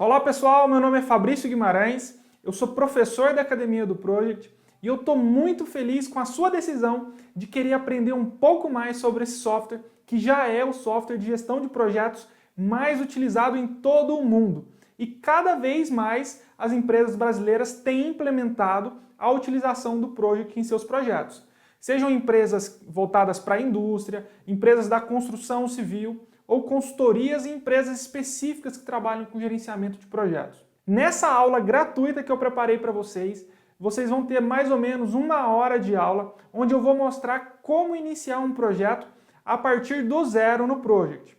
Olá pessoal, meu nome é Fabrício Guimarães, eu sou professor da Academia do Project e eu estou muito feliz com a sua decisão de querer aprender um pouco mais sobre esse software, que já é o software de gestão de projetos mais utilizado em todo o mundo. E cada vez mais as empresas brasileiras têm implementado a utilização do Project em seus projetos. Sejam empresas voltadas para a indústria, empresas da construção civil, ou consultorias e empresas específicas que trabalham com gerenciamento de projetos. Nessa aula gratuita que eu preparei para vocês, vocês vão ter mais ou menos 1 hora de aula, onde eu vou mostrar como iniciar um projeto a partir do zero no Project.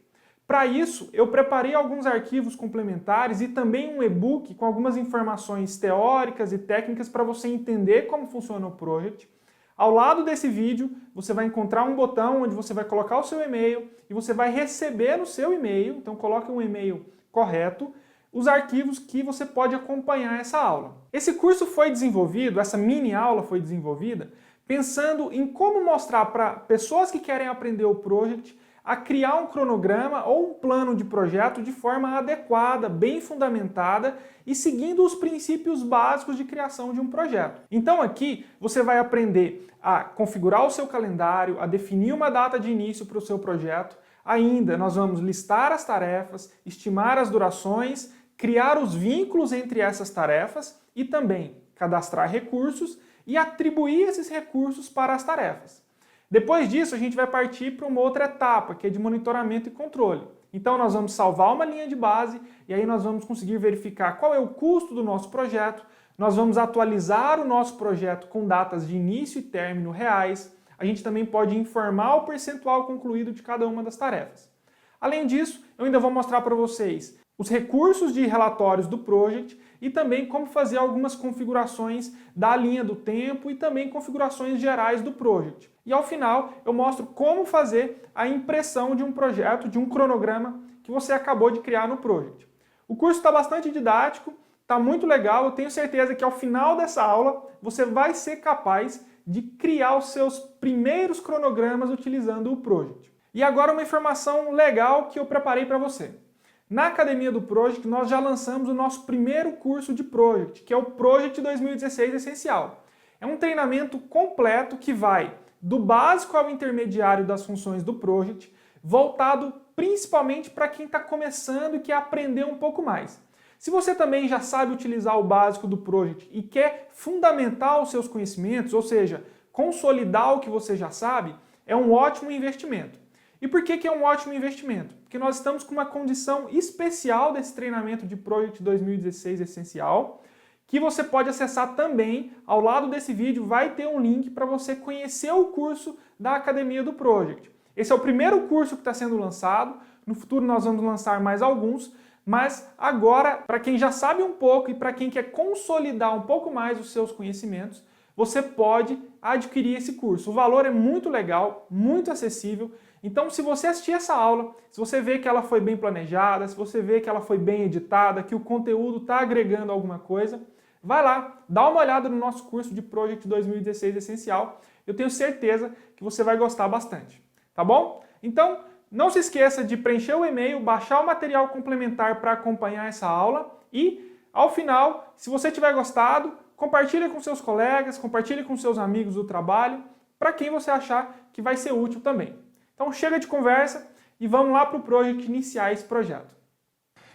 Para isso, eu preparei alguns arquivos complementares e também um e-book com algumas informações teóricas e técnicas para você entender como funciona o Project. Ao lado desse vídeo, você vai encontrar um botão onde você vai colocar o seu e-mail e você vai receber no seu e-mail, então coloque um e-mail correto, os arquivos que você pode acompanhar essa aula. Esse curso foi desenvolvido, essa mini aula foi desenvolvida, pensando em como mostrar para pessoas que querem aprender o Project a criar um cronograma ou um plano de projeto de forma adequada, bem fundamentada e seguindo os princípios básicos de criação de um projeto. Então aqui você vai aprender a configurar o seu calendário, a definir uma data de início para o seu projeto. Ainda nós vamos listar as tarefas, estimar as durações, criar os vínculos entre essas tarefas e também cadastrar recursos e atribuir esses recursos para as tarefas. Depois disso, a gente vai partir para uma outra etapa, que é de monitoramento e controle. Então nós vamos salvar uma linha de base e aí nós vamos conseguir verificar qual é o custo do nosso projeto, nós vamos atualizar o nosso projeto com datas de início e término reais, a gente também pode informar o percentual concluído de cada uma das tarefas. Além disso, eu ainda vou mostrar para vocês os recursos de relatórios do Project e também como fazer algumas configurações da linha do tempo e também configurações gerais do Project. E ao final eu mostro como fazer a impressão de um projeto, de um cronograma que você acabou de criar no Project. O curso está bastante didático, está muito legal, eu tenho certeza que ao final dessa aula você vai ser capaz de criar os seus primeiros cronogramas utilizando o Project. E agora uma informação legal que eu preparei para você. Na Academia do Project, nós já lançamos o nosso primeiro curso de Project, que é o Project 2016 Essencial. É um treinamento completo que vai do básico ao intermediário das funções do Project, voltado principalmente para quem está começando e quer aprender um pouco mais. Se você também já sabe utilizar o básico do Project e quer fundamentar os seus conhecimentos, ou seja, consolidar o que você já sabe, é um ótimo investimento. E por que é um ótimo investimento? Porque nós estamos com uma condição especial desse treinamento de Project 2016 Essencial, que você pode acessar também. Ao lado desse vídeo vai ter um link para você conhecer o curso da Academia do Project. Esse é o primeiro curso que está sendo lançado, no futuro nós vamos lançar mais alguns, mas agora, para quem já sabe um pouco e para quem quer consolidar um pouco mais os seus conhecimentos, você pode adquirir esse curso. O valor é muito legal, muito acessível. Então, se você assistir essa aula, se você vê que ela foi bem planejada, se você vê que ela foi bem editada, que o conteúdo está agregando alguma coisa, vai lá, dá uma olhada no nosso curso de Project 2016 Essencial. Eu tenho certeza que você vai gostar bastante, tá bom? Então, não se esqueça de preencher o e-mail, baixar o material complementar para acompanhar essa aula e, ao final, se você tiver gostado, compartilhe com seus colegas, compartilhe com seus amigos do trabalho, para quem você achar que vai ser útil também. Então chega de conversa e vamos lá para o Project iniciar esse projeto.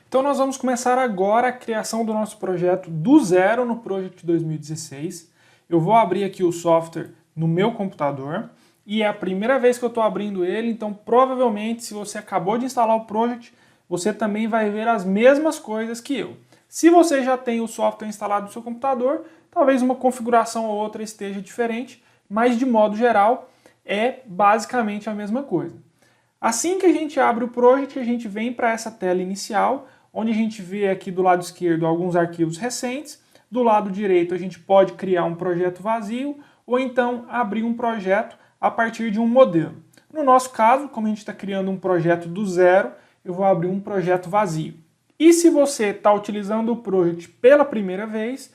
Então nós vamos começar agora a criação do nosso projeto do zero no Project 2016. Eu vou abrir aqui o software no meu computador e é a primeira vez que eu estou abrindo ele, então provavelmente se você acabou de instalar o Project, você também vai ver as mesmas coisas que eu. Se você já tem o software instalado no seu computador, talvez uma configuração ou outra esteja diferente, mas de modo geral é basicamente a mesma coisa. Assim que a gente abre o Project, a gente vem para essa tela inicial, onde a gente vê aqui do lado esquerdo alguns arquivos recentes, do lado direito a gente pode criar um projeto vazio ou então abrir um projeto a partir de um modelo. No nosso caso, como a gente está criando um projeto do zero, eu vou abrir um projeto vazio. E se você está utilizando o Project pela primeira vez,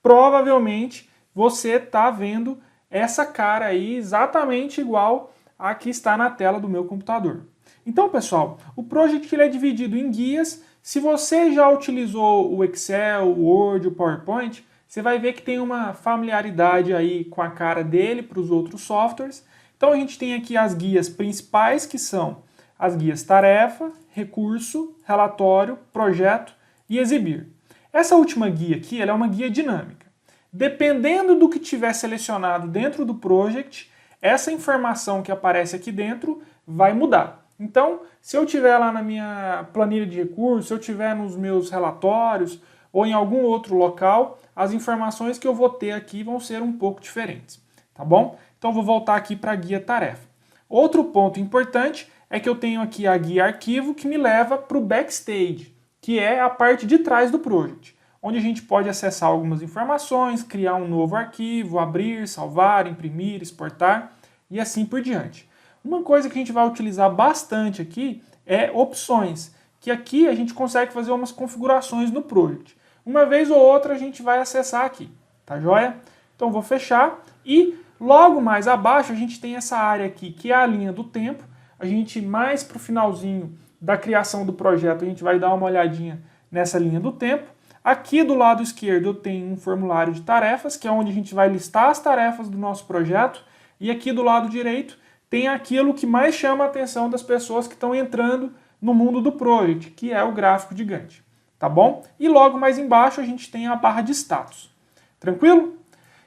provavelmente você está vendo essa cara aí exatamente igual a que está na tela do meu computador. Então, pessoal, o Project ele é dividido em guias. Se você já utilizou o Excel, o Word, o PowerPoint, você vai ver que tem uma familiaridade aí com a cara dele para os outros softwares. Então a gente tem aqui as guias principais, que são as guias tarefa, recurso, relatório, projeto e exibir. Essa última guia aqui ela é uma guia dinâmica. Dependendo do que tiver selecionado dentro do project, essa informação que aparece aqui dentro vai mudar. Então, se eu tiver lá na minha planilha de recursos, se eu tiver nos meus relatórios ou em algum outro local, as informações que eu vou ter aqui vão ser um pouco diferentes, tá bom? Então, vou voltar aqui para a guia tarefa. Outro ponto importante é que eu tenho aqui a guia arquivo que me leva para o backstage, que é a parte de trás do project, onde a gente pode acessar algumas informações, criar um novo arquivo, abrir, salvar, imprimir, exportar e assim por diante. Uma coisa que a gente vai utilizar bastante aqui é opções, que aqui a gente consegue fazer umas configurações no project. Uma vez ou outra a gente vai acessar aqui, tá joia? Então vou fechar e logo mais abaixo a gente tem essa área aqui, que é a linha do tempo. A gente mais para o finalzinho da criação do projeto a gente vai dar uma olhadinha nessa linha do tempo. Aqui do lado esquerdo eu tenho um formulário de tarefas, que é onde a gente vai listar as tarefas do nosso projeto. E aqui do lado direito tem aquilo que mais chama a atenção das pessoas que estão entrando no mundo do project, que é o gráfico de Gantt. Tá bom? E logo mais embaixo a gente tem a barra de status. Tranquilo?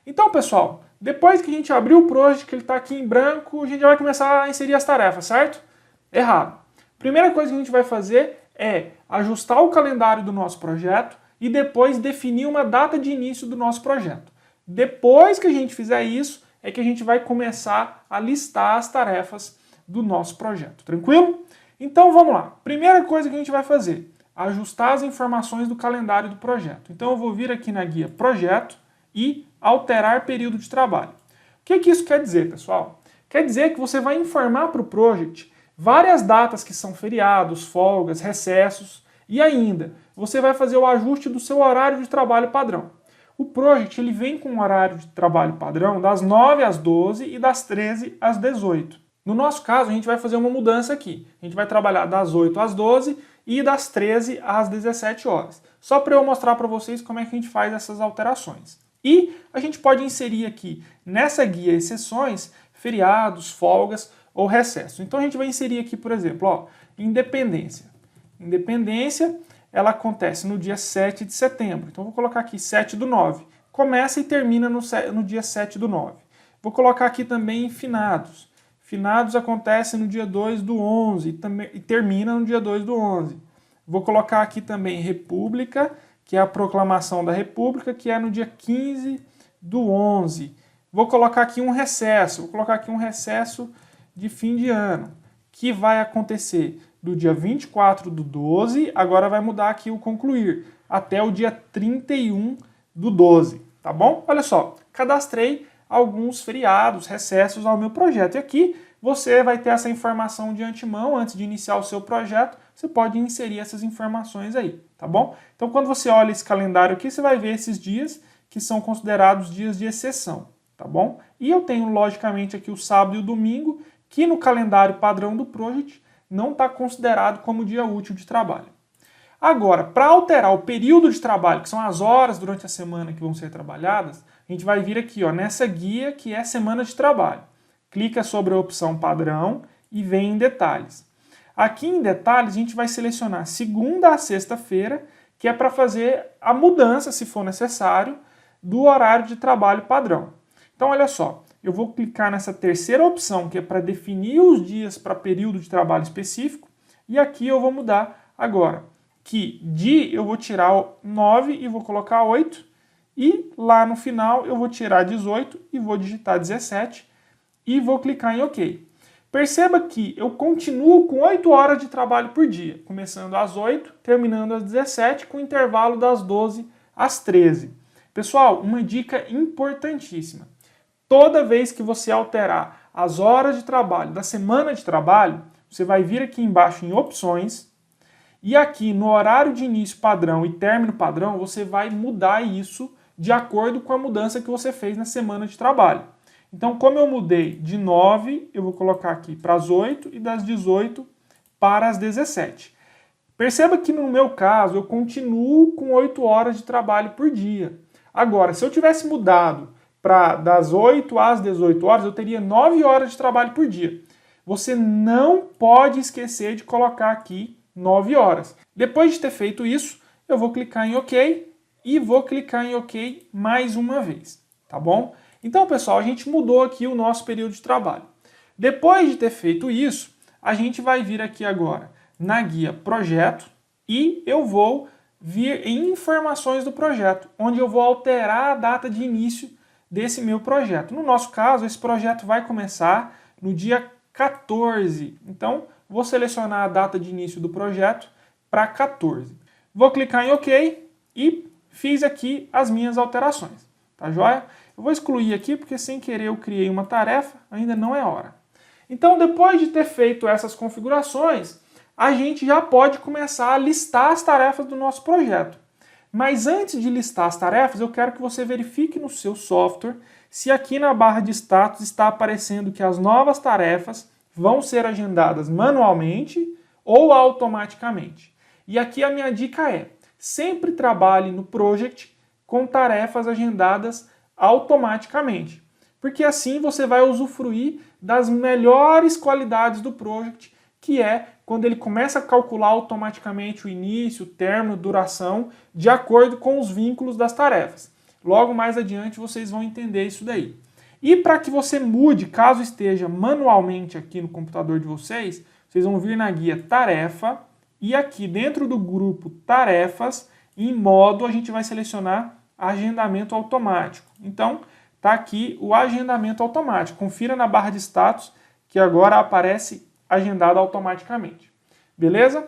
Então, pessoal, depois que a gente abrir o project, que ele está aqui em branco, a gente vai começar a inserir as tarefas, certo? Errado. Primeira coisa que a gente vai fazer é ajustar o calendário do nosso projeto e depois definir uma data de início do nosso projeto. Depois que a gente fizer isso, é que a gente vai começar a listar as tarefas do nosso projeto. Tranquilo? Então vamos lá. Primeira coisa que a gente vai fazer, ajustar as informações do calendário do projeto. Então eu vou vir aqui na guia Projeto e alterar período de trabalho. O que isso quer dizer, pessoal? Quer dizer que você vai informar para o project várias datas que são feriados, folgas, recessos e ainda você vai fazer o ajuste do seu horário de trabalho padrão. O project ele vem com um horário de trabalho padrão das 9 às 12 e das 13 às 18. No nosso caso, a gente vai fazer uma mudança aqui. A gente vai trabalhar das 8 às 12 e das 13 às 17 horas. Só para eu mostrar para vocês como é que a gente faz essas alterações. E a gente pode inserir aqui nessa guia exceções, feriados, folgas ou recessos. Então a gente vai inserir aqui, por exemplo, ó, independência. Independência, ela acontece no dia 7 de setembro. Então vou colocar aqui 7/9. Começa e termina no dia 7/9. Vou colocar aqui também finados. Finados acontece no dia 2/11 e termina no dia 2/11. Vou colocar aqui também república, que é a proclamação da república, que é no dia 15/11. Vou colocar aqui um recesso. Vou colocar aqui um recesso de fim de ano, que vai acontecer do dia 24/12, agora vai mudar aqui o concluir, até o dia 31/12, tá bom? Olha só, cadastrei alguns feriados, recessos ao meu projeto. E aqui você vai ter essa informação de antemão, antes de iniciar o seu projeto, você pode inserir essas informações aí, tá bom? Então quando você olha esse calendário aqui, você vai ver esses dias que são considerados dias de exceção, tá bom? E eu tenho, logicamente, aqui o sábado e o domingo, que no calendário padrão do project não está considerado como dia útil de trabalho. Agora, para alterar o período de trabalho, que são as horas durante a semana que vão ser trabalhadas, a gente vai vir aqui ó, nessa guia que é semana de trabalho. Clica sobre a opção padrão e vem em detalhes. Aqui em detalhes a gente vai selecionar segunda a sexta-feira, que é para fazer a mudança, se for necessário, do horário de trabalho padrão. Então olha só, eu vou clicar nessa terceira opção, que é para definir os dias para período de trabalho específico, e aqui eu vou mudar agora, que eu vou tirar 9 e vou colocar 8, e lá no final eu vou tirar 18 e vou digitar 17, e vou clicar em OK. Perceba que eu continuo com 8 horas de trabalho por dia, começando às 8, terminando às 17, com intervalo das 12 às 13. Pessoal, uma dica importantíssima. Toda vez que você alterar as horas de trabalho da semana de trabalho, você vai vir aqui embaixo em opções e aqui no horário de início padrão e término padrão, você vai mudar isso de acordo com a mudança que você fez na semana de trabalho. Então, como eu mudei de 9, eu vou colocar aqui para as 8 e das 18 para as 17. Perceba que no meu caso eu continuo com 8 horas de trabalho por dia. Agora, se eu tivesse mudado para das 8 às 18 horas, eu teria 9 horas de trabalho por dia. Você não pode esquecer de colocar aqui 9 horas. Depois de ter feito isso, eu vou clicar em OK e vou clicar em OK mais uma vez, tá bom? Então, pessoal, a gente mudou aqui o nosso período de trabalho. Depois de ter feito isso, a gente vai vir aqui agora na guia Projeto e eu vou vir em Informações do Projeto, onde eu vou alterar a data de início desse meu projeto. No nosso caso, esse projeto vai começar no dia 14. Então, vou selecionar a data de início do projeto para 14. Vou clicar em OK e fiz aqui as minhas alterações. Tá joia? Eu vou excluir aqui porque sem querer eu criei uma tarefa, ainda não é hora. Então, depois de ter feito essas configurações, a gente já pode começar a listar as tarefas do nosso projeto. Mas antes de listar as tarefas, eu quero que você verifique no seu software se aqui na barra de status está aparecendo que as novas tarefas vão ser agendadas manualmente ou automaticamente. E aqui a minha dica é, sempre trabalhe no Project com tarefas agendadas automaticamente, porque assim você vai usufruir das melhores qualidades do Project, que é quando ele começa a calcular automaticamente o início, o término, duração, de acordo com os vínculos das tarefas. Logo mais adiante vocês vão entender isso daí. E para que você mude, caso esteja manualmente aqui no computador de vocês, vocês vão vir na guia Tarefa e aqui dentro do grupo Tarefas, em modo, a gente vai selecionar Agendamento Automático. Então, está aqui o agendamento automático. Confira na barra de status que agora aparece agendado automaticamente. Beleza?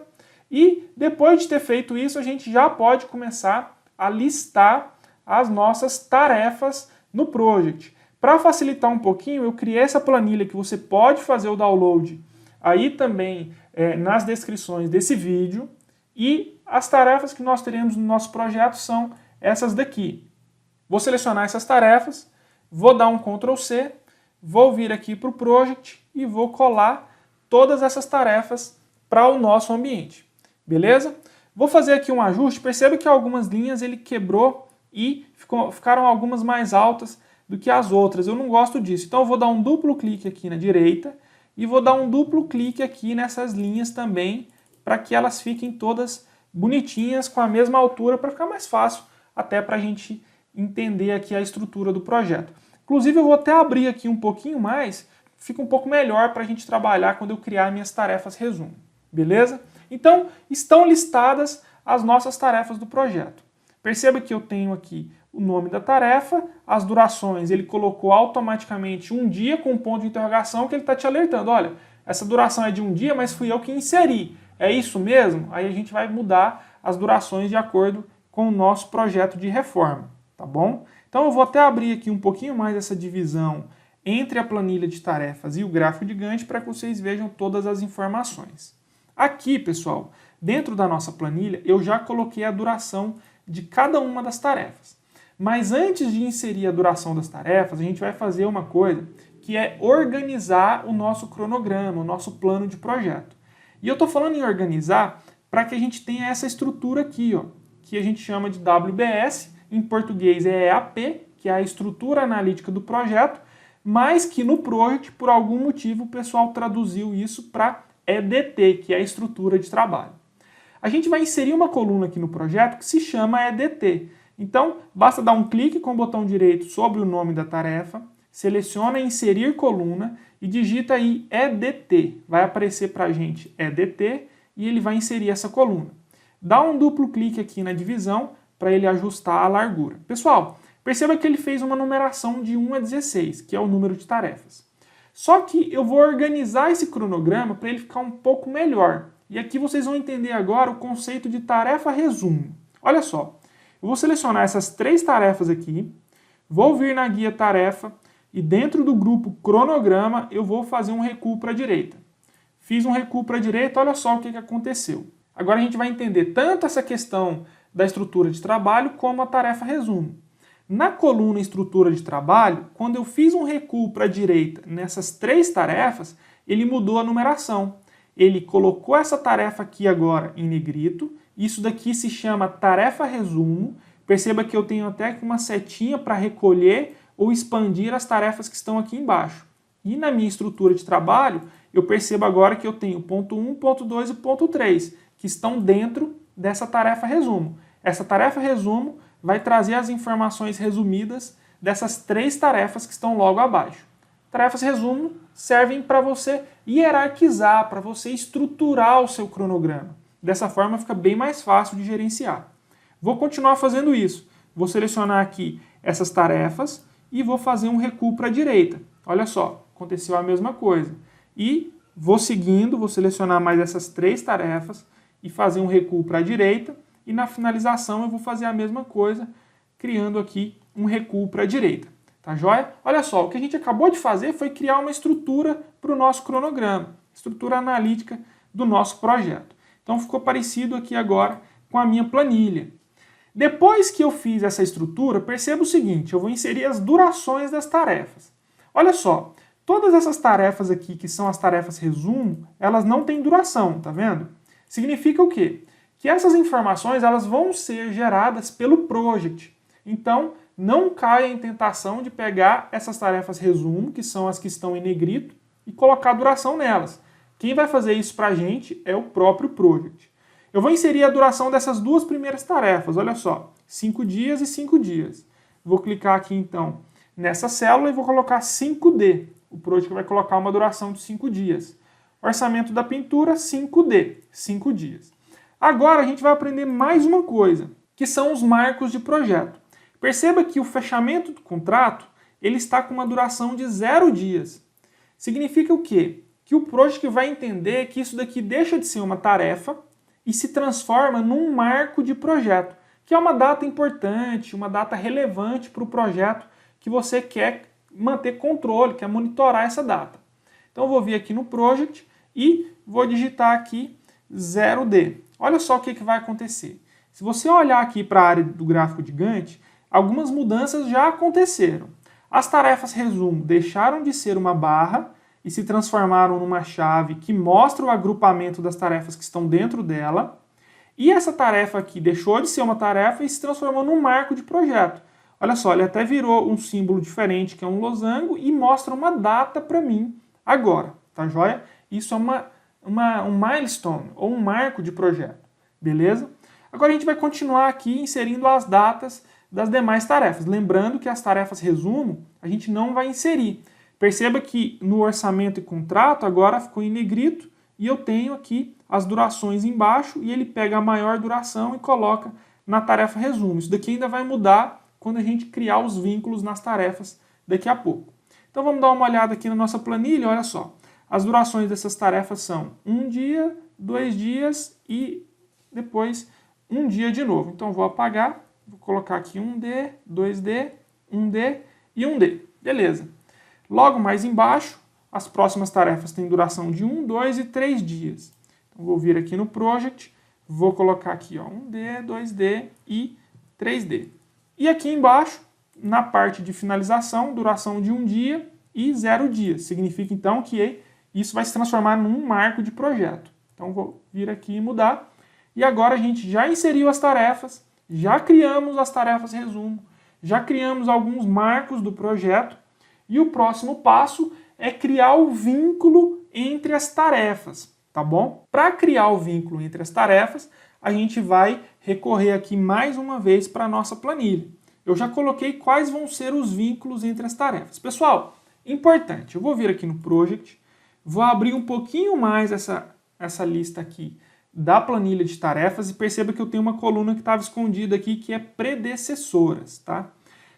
E depois de ter feito isso, a gente já pode começar a listar as nossas tarefas no Project. Para facilitar um pouquinho, eu criei essa planilha que você pode fazer o download aí também nas descrições desse vídeo. E as tarefas que nós teremos no nosso projeto são essas daqui. Vou selecionar essas tarefas, vou dar um Ctrl C, vou vir aqui para o Project e vou colar todas essas tarefas para o nosso ambiente. Beleza? Vou fazer aqui um ajuste. Perceba que algumas linhas ele quebrou e ficaram algumas mais altas do que as outras. Eu não gosto disso. Então eu vou dar um duplo clique aqui na direita e vou dar um duplo clique aqui nessas linhas também para que elas fiquem todas bonitinhas com a mesma altura para ficar mais fácil até para a gente entender aqui a estrutura do projeto. Inclusive eu vou até abrir aqui um pouquinho mais, fica um pouco melhor para a gente trabalhar quando eu criar minhas tarefas resumo. Beleza? Então, estão listadas as nossas tarefas do projeto. Perceba que eu tenho aqui o nome da tarefa, as durações, ele colocou automaticamente um dia com um ponto de interrogação que ele está te alertando. Olha, essa duração é de um dia, mas fui eu que inseri. É isso mesmo? Aí a gente vai mudar as durações de acordo com o nosso projeto de reforma, tá bom? Então eu vou até abrir aqui um pouquinho mais essa divisão entre a planilha de tarefas e o gráfico de Gantt para que vocês vejam todas as informações. Aqui, pessoal, dentro da nossa planilha, eu já coloquei a duração de cada uma das tarefas. Mas antes de inserir a duração das tarefas, a gente vai fazer uma coisa que é organizar o nosso cronograma, o nosso plano de projeto. E eu estou falando em organizar para que a gente tenha essa estrutura aqui, ó, que a gente chama de WBS, em português é EAP, que é a estrutura analítica do projeto, mas que no Project, por algum motivo, o pessoal traduziu isso para EDT, que é a estrutura de trabalho. A gente vai inserir uma coluna aqui no projeto que se chama EDT. Então, basta dar um clique com o botão direito sobre o nome da tarefa, seleciona Inserir coluna e digita aí EDT. Vai aparecer para a gente EDT e ele vai inserir essa coluna. Dá um duplo clique aqui na divisão para ele ajustar a largura. Pessoal, perceba que ele fez uma numeração de 1 a 16, que é o número de tarefas. Só que eu vou organizar esse cronograma para ele ficar um pouco melhor. E aqui vocês vão entender agora o conceito de tarefa resumo. Olha só, eu vou selecionar essas 3 tarefas aqui, vou vir na guia tarefa e dentro do grupo cronograma eu vou fazer um recuo para a direita. Fiz um recuo para a direita, olha só o que aconteceu. Agora a gente vai entender tanto essa questão da estrutura de trabalho como a tarefa resumo. Na coluna estrutura de trabalho, quando eu fiz um recuo para a direita nessas 3 tarefas, ele mudou a numeração. ele colocou essa tarefa aqui agora em negrito. Isso daqui se chama tarefa resumo. Perceba que eu tenho até uma setinha para recolher ou expandir as tarefas que estão aqui embaixo. E na minha estrutura de trabalho, eu percebo agora que eu tenho ponto 1, ponto 2 e ponto 3, que estão dentro dessa tarefa resumo. Essa tarefa resumo vai trazer as informações resumidas dessas 3 tarefas que estão logo abaixo. Tarefas resumo servem para você hierarquizar, para você estruturar o seu cronograma. Dessa forma fica bem mais fácil de gerenciar. Vou continuar fazendo isso. Vou selecionar aqui essas tarefas e vou fazer um recuo para a direita. Olha só, aconteceu a mesma coisa. E vou seguindo, vou selecionar mais essas 3 tarefas e fazer um recuo para a direita. E na finalização eu vou fazer a mesma coisa, criando aqui um recuo para a direita. Tá joia? Olha só, o que a gente acabou de fazer foi criar uma estrutura para o nosso cronograma, estrutura analítica do nosso projeto. Então ficou parecido aqui agora com a minha planilha. Depois que eu fiz essa estrutura, perceba o seguinte, eu vou inserir as durações das tarefas. Olha só, todas essas tarefas aqui, que são as tarefas resumo, elas não têm duração, tá vendo? Significa o quê? Que essas informações elas vão ser geradas pelo project. Então, não caia em tentação de pegar essas tarefas resumo, que são as que estão em negrito, e colocar a duração nelas. Quem vai fazer isso para a gente é o próprio project. Eu vou inserir a duração dessas 2 primeiras tarefas, olha só, 5 dias e 5 dias. Vou clicar aqui então nessa célula e vou colocar 5D. O project vai colocar uma duração de 5 dias. Orçamento da pintura, 5D, 5 dias. Agora a gente vai aprender mais uma coisa, que são os marcos de projeto. Perceba que o fechamento do contrato ele está com uma duração de 0 dias. Significa o quê? Que o project vai entender que isso daqui deixa de ser uma tarefa e se transforma num marco de projeto, que é uma data importante, uma data relevante para o projeto que você quer manter controle, quer monitorar essa data. Então eu vou vir aqui no project e vou digitar aqui 0D. Olha só o que vai acontecer. Se você olhar aqui para a área do gráfico de Gantt, algumas mudanças já aconteceram. As tarefas resumo deixaram de ser uma barra e se transformaram numa chave que mostra o agrupamento das tarefas que estão dentro dela. E essa tarefa aqui deixou de ser uma tarefa e se transformou num marco de projeto. Olha só, ele até virou um símbolo diferente, que é um losango, e mostra uma data para mim agora, tá joia? Isso é um milestone, ou um marco de projeto, beleza? Agora a gente vai continuar aqui inserindo as datas das demais tarefas. Lembrando que as tarefas resumo a gente não vai inserir. Perceba que no orçamento e contrato agora ficou em negrito e eu tenho aqui as durações embaixo e ele pega a maior duração e coloca na tarefa resumo. Isso daqui ainda vai mudar quando a gente criar os vínculos nas tarefas daqui a pouco. Então vamos dar uma olhada aqui na nossa planilha, olha só. As durações dessas tarefas são 1 dia, 2 dias e depois 1 dia de novo. Então vou apagar, vou colocar aqui 1D, 2D, 1D e 1D. Beleza. Logo mais embaixo, as próximas tarefas têm duração de 1, 2 e 3 dias. Então vou vir aqui no Project, vou colocar aqui ó, 1D, 2D e 3D. E aqui embaixo, na parte de finalização, duração de 1 dia e 0 dias. Significa então que isso vai se transformar num marco de projeto. Então vou vir aqui e mudar. E agora a gente já inseriu as tarefas, já criamos as tarefas resumo, já criamos alguns marcos do projeto e o próximo passo é criar o vínculo entre as tarefas, tá bom? Para criar o vínculo entre as tarefas, a gente vai recorrer aqui mais uma vez para a nossa planilha. Eu já coloquei quais vão ser os vínculos entre as tarefas. Pessoal, importante, eu vou vir aqui no Project, vou abrir um pouquinho mais essa lista aqui da planilha de tarefas e perceba que eu tenho uma coluna que estava escondida aqui que é predecessoras, tá?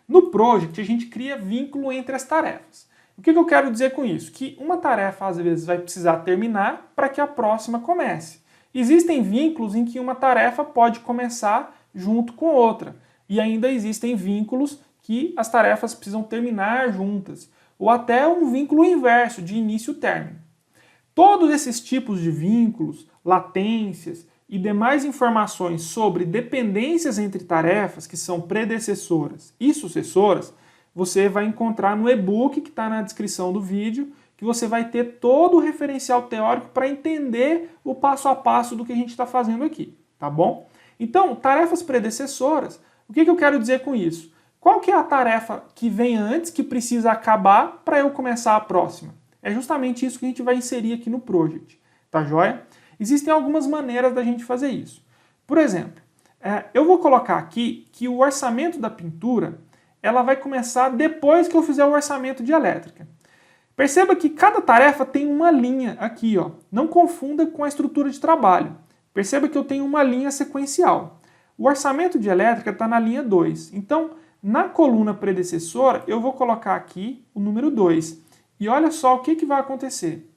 No Project a gente cria vínculo entre as tarefas. O que eu quero dizer com isso? Que uma tarefa às vezes vai precisar terminar para que a próxima comece. Existem vínculos em que uma tarefa pode começar junto com outra. E ainda existem vínculos que as tarefas precisam terminar juntas. Ou até um vínculo inverso, de início e término. Todos esses tipos de vínculos, latências e demais informações sobre dependências entre tarefas, que são predecessoras e sucessoras, você vai encontrar no e-book que está na descrição do vídeo, que você vai ter todo o referencial teórico para entender o passo a passo do que a gente está fazendo aqui, tá bom? Então, tarefas predecessoras, o que eu quero dizer com isso? Qual que é a tarefa que vem antes, que precisa acabar para eu começar a próxima? É justamente isso que a gente vai inserir aqui no project, tá joia? Existem algumas maneiras da gente fazer isso. Por exemplo, eu vou colocar aqui que o orçamento da pintura ela vai começar depois que eu fizer o orçamento de elétrica. Perceba que cada tarefa tem uma linha aqui, ó. Não confunda com a estrutura de trabalho. Perceba que eu tenho uma linha sequencial. O orçamento de elétrica está na linha 2. Então, na coluna predecessora, eu vou colocar aqui o número 2. E olha só o que vai acontecer.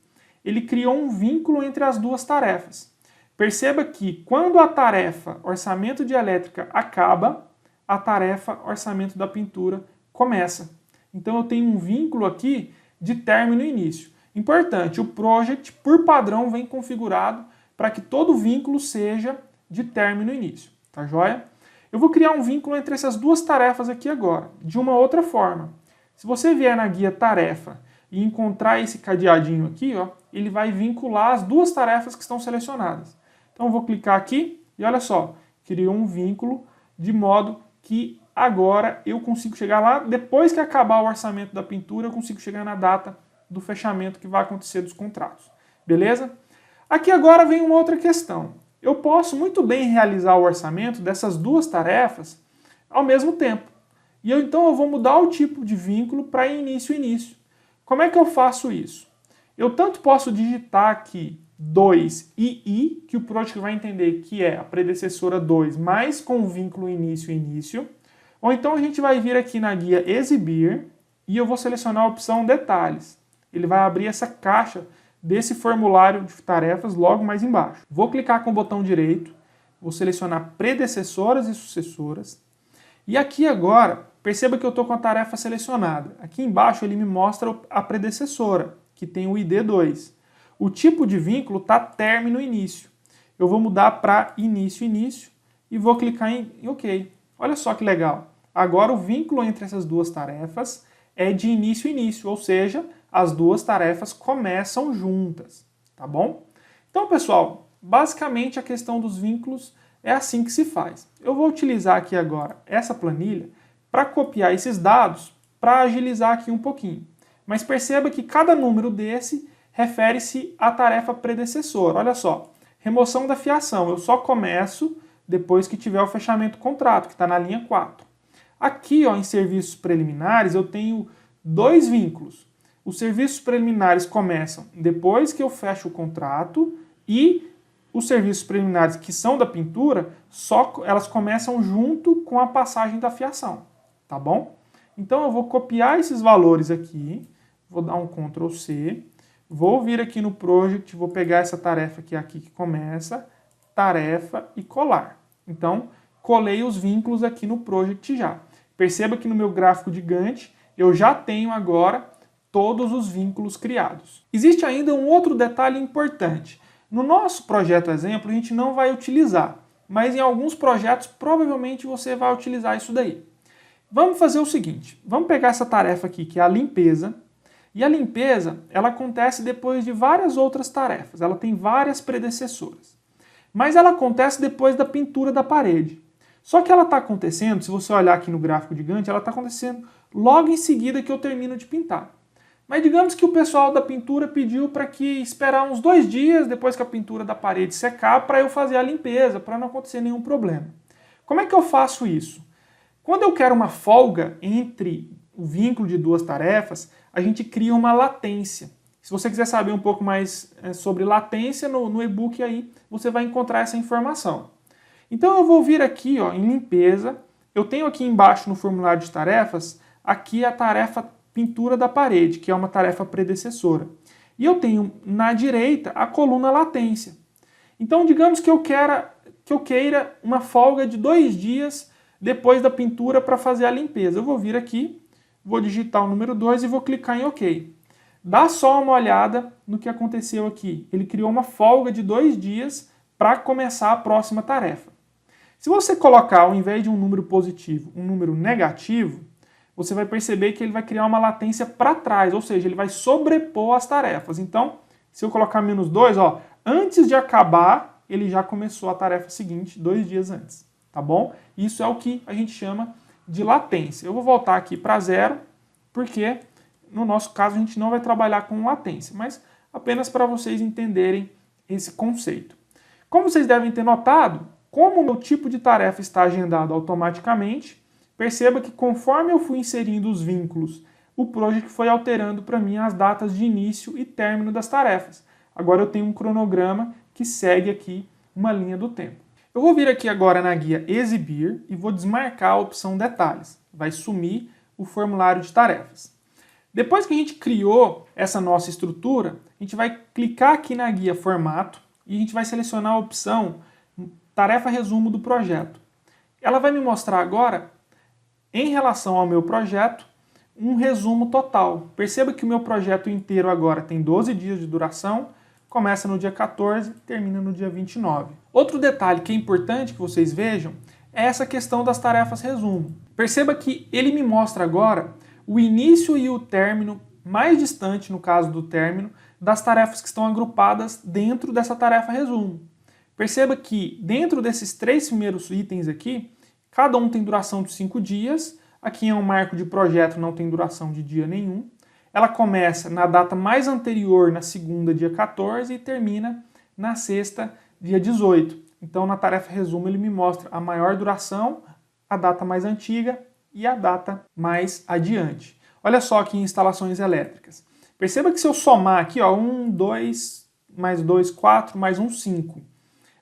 Ele criou um vínculo entre as duas tarefas. Perceba que quando a tarefa orçamento de elétrica acaba, a tarefa orçamento da pintura começa. Então eu tenho um vínculo aqui de término e início. Importante, o project, por padrão, vem configurado para que todo vínculo seja de término e início. Tá joia? Eu vou criar um vínculo entre essas duas tarefas aqui agora, de uma outra forma. Se você vier na guia tarefa e encontrar esse cadeadinho aqui, ó, ele vai vincular as duas tarefas que estão selecionadas. Então eu vou clicar aqui e olha só, criou um vínculo de modo que agora eu consigo chegar lá, depois que acabar o orçamento da pintura, eu consigo chegar na data do fechamento que vai acontecer dos contratos. Beleza? Aqui agora vem uma outra questão. Eu posso muito bem realizar o orçamento dessas duas tarefas ao mesmo tempo. E então eu vou mudar o tipo de vínculo para início-início. Como é que eu faço isso? Eu tanto posso digitar aqui 2ii, que o project vai entender que é a predecessora 2, mais com o vínculo início-início. Ou então a gente vai vir aqui na guia exibir e eu vou selecionar a opção detalhes. Ele vai abrir essa caixa desse formulário de tarefas logo mais embaixo. Vou clicar com o botão direito, vou selecionar predecessoras e sucessoras. E aqui agora, perceba que eu estou com a tarefa selecionada. Aqui embaixo ele me mostra a predecessora, que tem o ID 2. O tipo de vínculo está término início. Eu vou mudar para início-início e vou clicar em OK. Olha só que legal. Agora o vínculo entre essas duas tarefas é de início-início, ou seja, as duas tarefas começam juntas, tá bom? Então, pessoal, basicamente a questão dos vínculos é assim que se faz. Eu vou utilizar aqui agora essa planilha para copiar esses dados para agilizar aqui um pouquinho. Mas perceba que cada número desse refere-se à tarefa predecessora. Olha só, remoção da fiação. Eu só começo depois que tiver o fechamento do contrato, que está na linha 4. Aqui, ó, em serviços preliminares, eu tenho dois vínculos. Os serviços preliminares começam depois que eu fecho o contrato e os serviços preliminares que são da pintura, elas começam junto com a passagem da fiação, tá bom? Então eu vou copiar esses valores aqui, vou dar um Ctrl C, vou vir aqui no Project, vou pegar essa tarefa aqui que começa, tarefa e colar. Então, colei os vínculos aqui no Project já. Perceba que no meu gráfico de Gantt, eu já tenho agora todos os vínculos criados. Existe ainda um outro detalhe importante. No nosso projeto exemplo, a gente não vai utilizar, mas em alguns projetos provavelmente você vai utilizar isso daí. Vamos fazer o seguinte, vamos pegar essa tarefa aqui, que é a limpeza, e a limpeza, ela acontece depois de várias outras tarefas, ela tem várias predecessoras. Mas ela acontece depois da pintura da parede. Só que ela está acontecendo, se você olhar aqui no gráfico de Gantt, ela está acontecendo logo em seguida que eu termino de pintar. Mas digamos que o pessoal da pintura pediu para que esperar uns 2 dias depois que a pintura da parede secar para eu fazer a limpeza, para não acontecer nenhum problema. Como é que eu faço isso? Quando eu quero uma folga entre o vínculo de duas tarefas, a gente cria uma latência. Se você quiser saber um pouco mais sobre latência, no e-book aí você vai encontrar essa informação. Então eu vou vir aqui, ó, em limpeza, eu tenho aqui embaixo no formulário de tarefas, aqui a tarefa pintura da parede, que é uma tarefa predecessora. E eu tenho na direita a coluna latência. Então digamos que eu queira uma folga de 2 dias depois da pintura para fazer a limpeza. Eu vou vir aqui, vou digitar o número 2 e vou clicar em OK. Dá só uma olhada no que aconteceu aqui. Ele criou uma folga de 2 dias para começar a próxima tarefa. Se você colocar, ao invés de um número positivo, um número negativo, você vai perceber que ele vai criar uma latência para trás, ou seja, ele vai sobrepor as tarefas. Então, se eu colocar -2, ó, antes de acabar, ele já começou a tarefa seguinte 2 dias antes, tá bom? Isso é o que a gente chama de latência. Eu vou voltar aqui para 0, porque no nosso caso a gente não vai trabalhar com latência, mas apenas para vocês entenderem esse conceito. Como vocês devem ter notado, como o meu tipo de tarefa está agendado automaticamente, perceba que conforme eu fui inserindo os vínculos, o Project foi alterando para mim as datas de início e término das tarefas. Agora eu tenho um cronograma que segue aqui uma linha do tempo. Eu vou vir aqui agora na guia Exibir e vou desmarcar a opção Detalhes. Vai sumir o formulário de tarefas. Depois que a gente criou essa nossa estrutura, a gente vai clicar aqui na guia Formato e a gente vai selecionar a opção Tarefa Resumo do Projeto. Ela vai me mostrar agora, em relação ao meu projeto, um resumo total. Perceba que o meu projeto inteiro agora tem 12 dias de duração, começa no dia 14 e termina no dia 29. Outro detalhe que é importante que vocês vejam é essa questão das tarefas resumo. Perceba que ele me mostra agora o início e o término mais distante, no caso do término, das tarefas que estão agrupadas dentro dessa tarefa resumo. Perceba que dentro desses 3 primeiros itens aqui, cada um tem duração de 5 dias, aqui é um marco de projeto, não tem duração de dia nenhum. Ela começa na data mais anterior, na segunda, dia 14, e termina na sexta, dia 18. Então, na tarefa resumo, ele me mostra a maior duração, a data mais antiga e a data mais adiante. Olha só aqui em instalações elétricas. Perceba que se eu somar aqui, ó, 1, 2, mais 2, 4, mais 1, 5.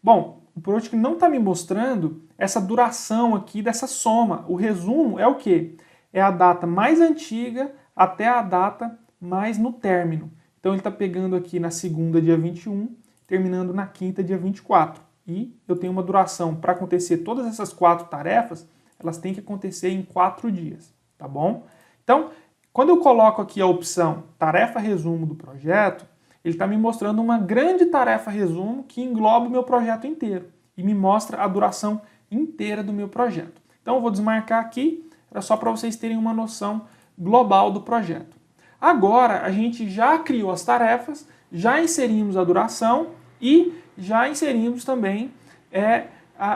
Bom, o Project não está me mostrando essa duração aqui dessa soma. O resumo é o quê? É a data mais antiga até a data mais no término. Então ele está pegando aqui na segunda, dia 21, terminando na quinta, dia 24. E eu tenho uma duração para acontecer todas essas 4 tarefas, elas têm que acontecer em 4 dias, tá bom? Então, quando eu coloco aqui a opção Tarefa Resumo do Projeto, ele está me mostrando uma grande tarefa resumo que engloba o meu projeto inteiro e me mostra a duração inteira do meu projeto. Então eu vou desmarcar aqui, era só para vocês terem uma noção global do projeto. Agora a gente já criou as tarefas, já inserimos a duração e já inserimos também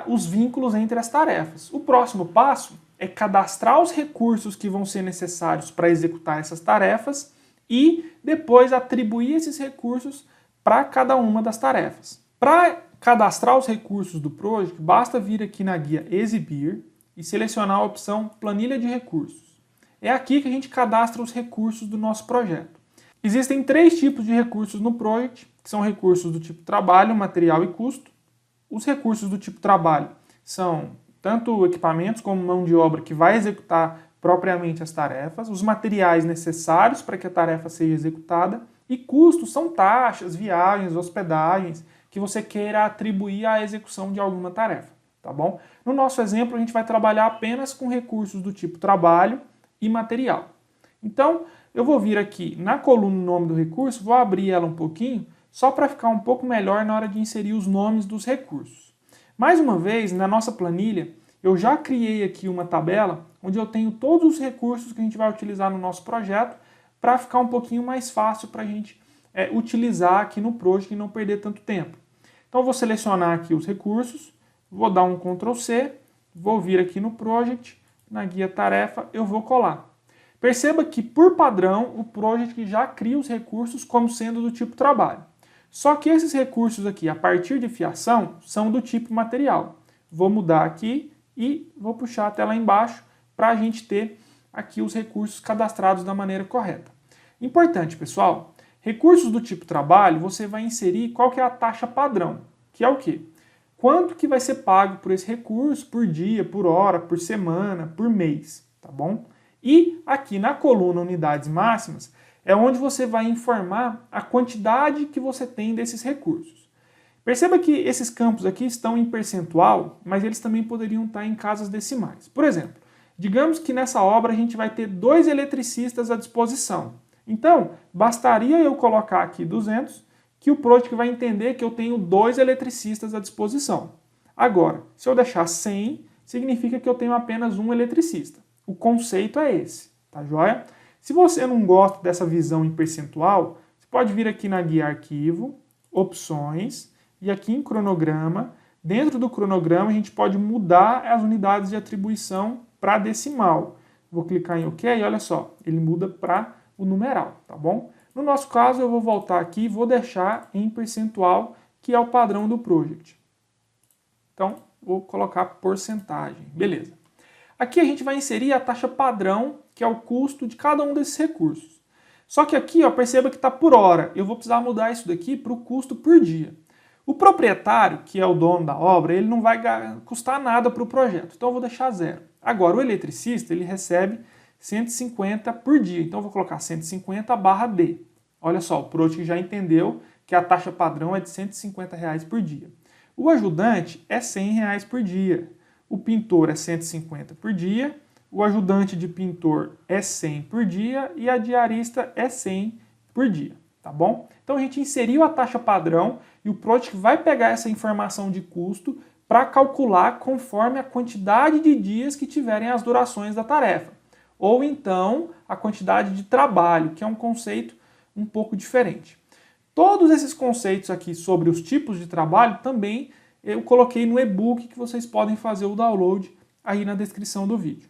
os vínculos entre as tarefas. O próximo passo é cadastrar os recursos que vão ser necessários para executar essas tarefas e depois atribuir esses recursos para cada uma das tarefas. Para cadastrar os recursos do Project, basta vir aqui na guia Exibir e selecionar a opção Planilha de Recursos. É aqui que a gente cadastra os recursos do nosso projeto. Existem 3 tipos de recursos no Project, que são recursos do tipo trabalho, material e custo. Os recursos do tipo trabalho são tanto equipamentos como mão de obra que vai executar propriamente as tarefas, os materiais necessários para que a tarefa seja executada, e custos são taxas, viagens, hospedagens, que você queira atribuir à execução de alguma tarefa, tá bom? No nosso exemplo, a gente vai trabalhar apenas com recursos do tipo trabalho e material. Então, eu vou vir aqui na coluna nome do recurso, vou abrir ela um pouquinho, só para ficar um pouco melhor na hora de inserir os nomes dos recursos. Mais uma vez, na nossa planilha, eu já criei aqui uma tabela onde eu tenho todos os recursos que a gente vai utilizar no nosso projeto para ficar um pouquinho mais fácil para a gente utilizar aqui no Project e não perder tanto tempo. Então eu vou selecionar aqui os recursos, vou dar um Ctrl C, vou vir aqui no Project, na guia tarefa, eu vou colar. Perceba que por padrão o Project já cria os recursos como sendo do tipo trabalho. Só que esses recursos aqui, a partir de fiação, são do tipo material. Vou mudar aqui e vou puxar até lá embaixo para a gente ter aqui os recursos cadastrados da maneira correta. Importante, pessoal, recursos do tipo trabalho, você vai inserir qual que é a taxa padrão, que é o quê? Quanto que vai ser pago por esse recurso, por dia, por hora, por semana, por mês, tá bom? E aqui na coluna unidades máximas é onde você vai informar a quantidade que você tem desses recursos. Perceba que esses campos aqui estão em percentual, mas eles também poderiam estar em casas decimais. Por exemplo, digamos que nessa obra a gente vai ter 2 eletricistas à disposição. Então, bastaria eu colocar aqui 200, que o Project vai entender que eu tenho 2 eletricistas à disposição. Agora, se eu deixar 100, significa que eu tenho apenas um eletricista. o conceito é esse, tá joia? Se você não gosta dessa visão em percentual, você pode vir aqui na guia arquivo, opções, e aqui em cronograma. Dentro do cronograma a gente pode mudar as unidades de atribuição para decimal. Vou clicar em OK e olha só, ele muda para o numeral, tá bom? No nosso caso eu vou voltar aqui e vou deixar em percentual, que é o padrão do Project. Então, vou colocar porcentagem, beleza. Aqui a gente vai inserir a taxa padrão, que é o custo de cada um desses recursos. Só que aqui, ó, perceba que está por hora. Eu vou precisar mudar isso daqui para o custo por dia. O proprietário, que é o dono da obra, ele não vai custar nada para o projeto, então eu vou deixar 0. Agora, o eletricista, ele recebe 150 por dia, então eu vou colocar 150/D. Olha só, o Project já entendeu que a taxa padrão é de R$150 por dia. O ajudante é R$100 por dia. O pintor é 150 por dia. O ajudante de pintor é 100 por dia e a diarista é 100 por dia, tá bom? Então a gente inseriu a taxa padrão e o Project vai pegar essa informação de custo para calcular conforme a quantidade de dias que tiverem as durações da tarefa. Ou então a quantidade de trabalho, que é um conceito um pouco diferente. Todos esses conceitos aqui sobre os tipos de trabalho também eu coloquei no e-book que vocês podem fazer o download aí na descrição do vídeo.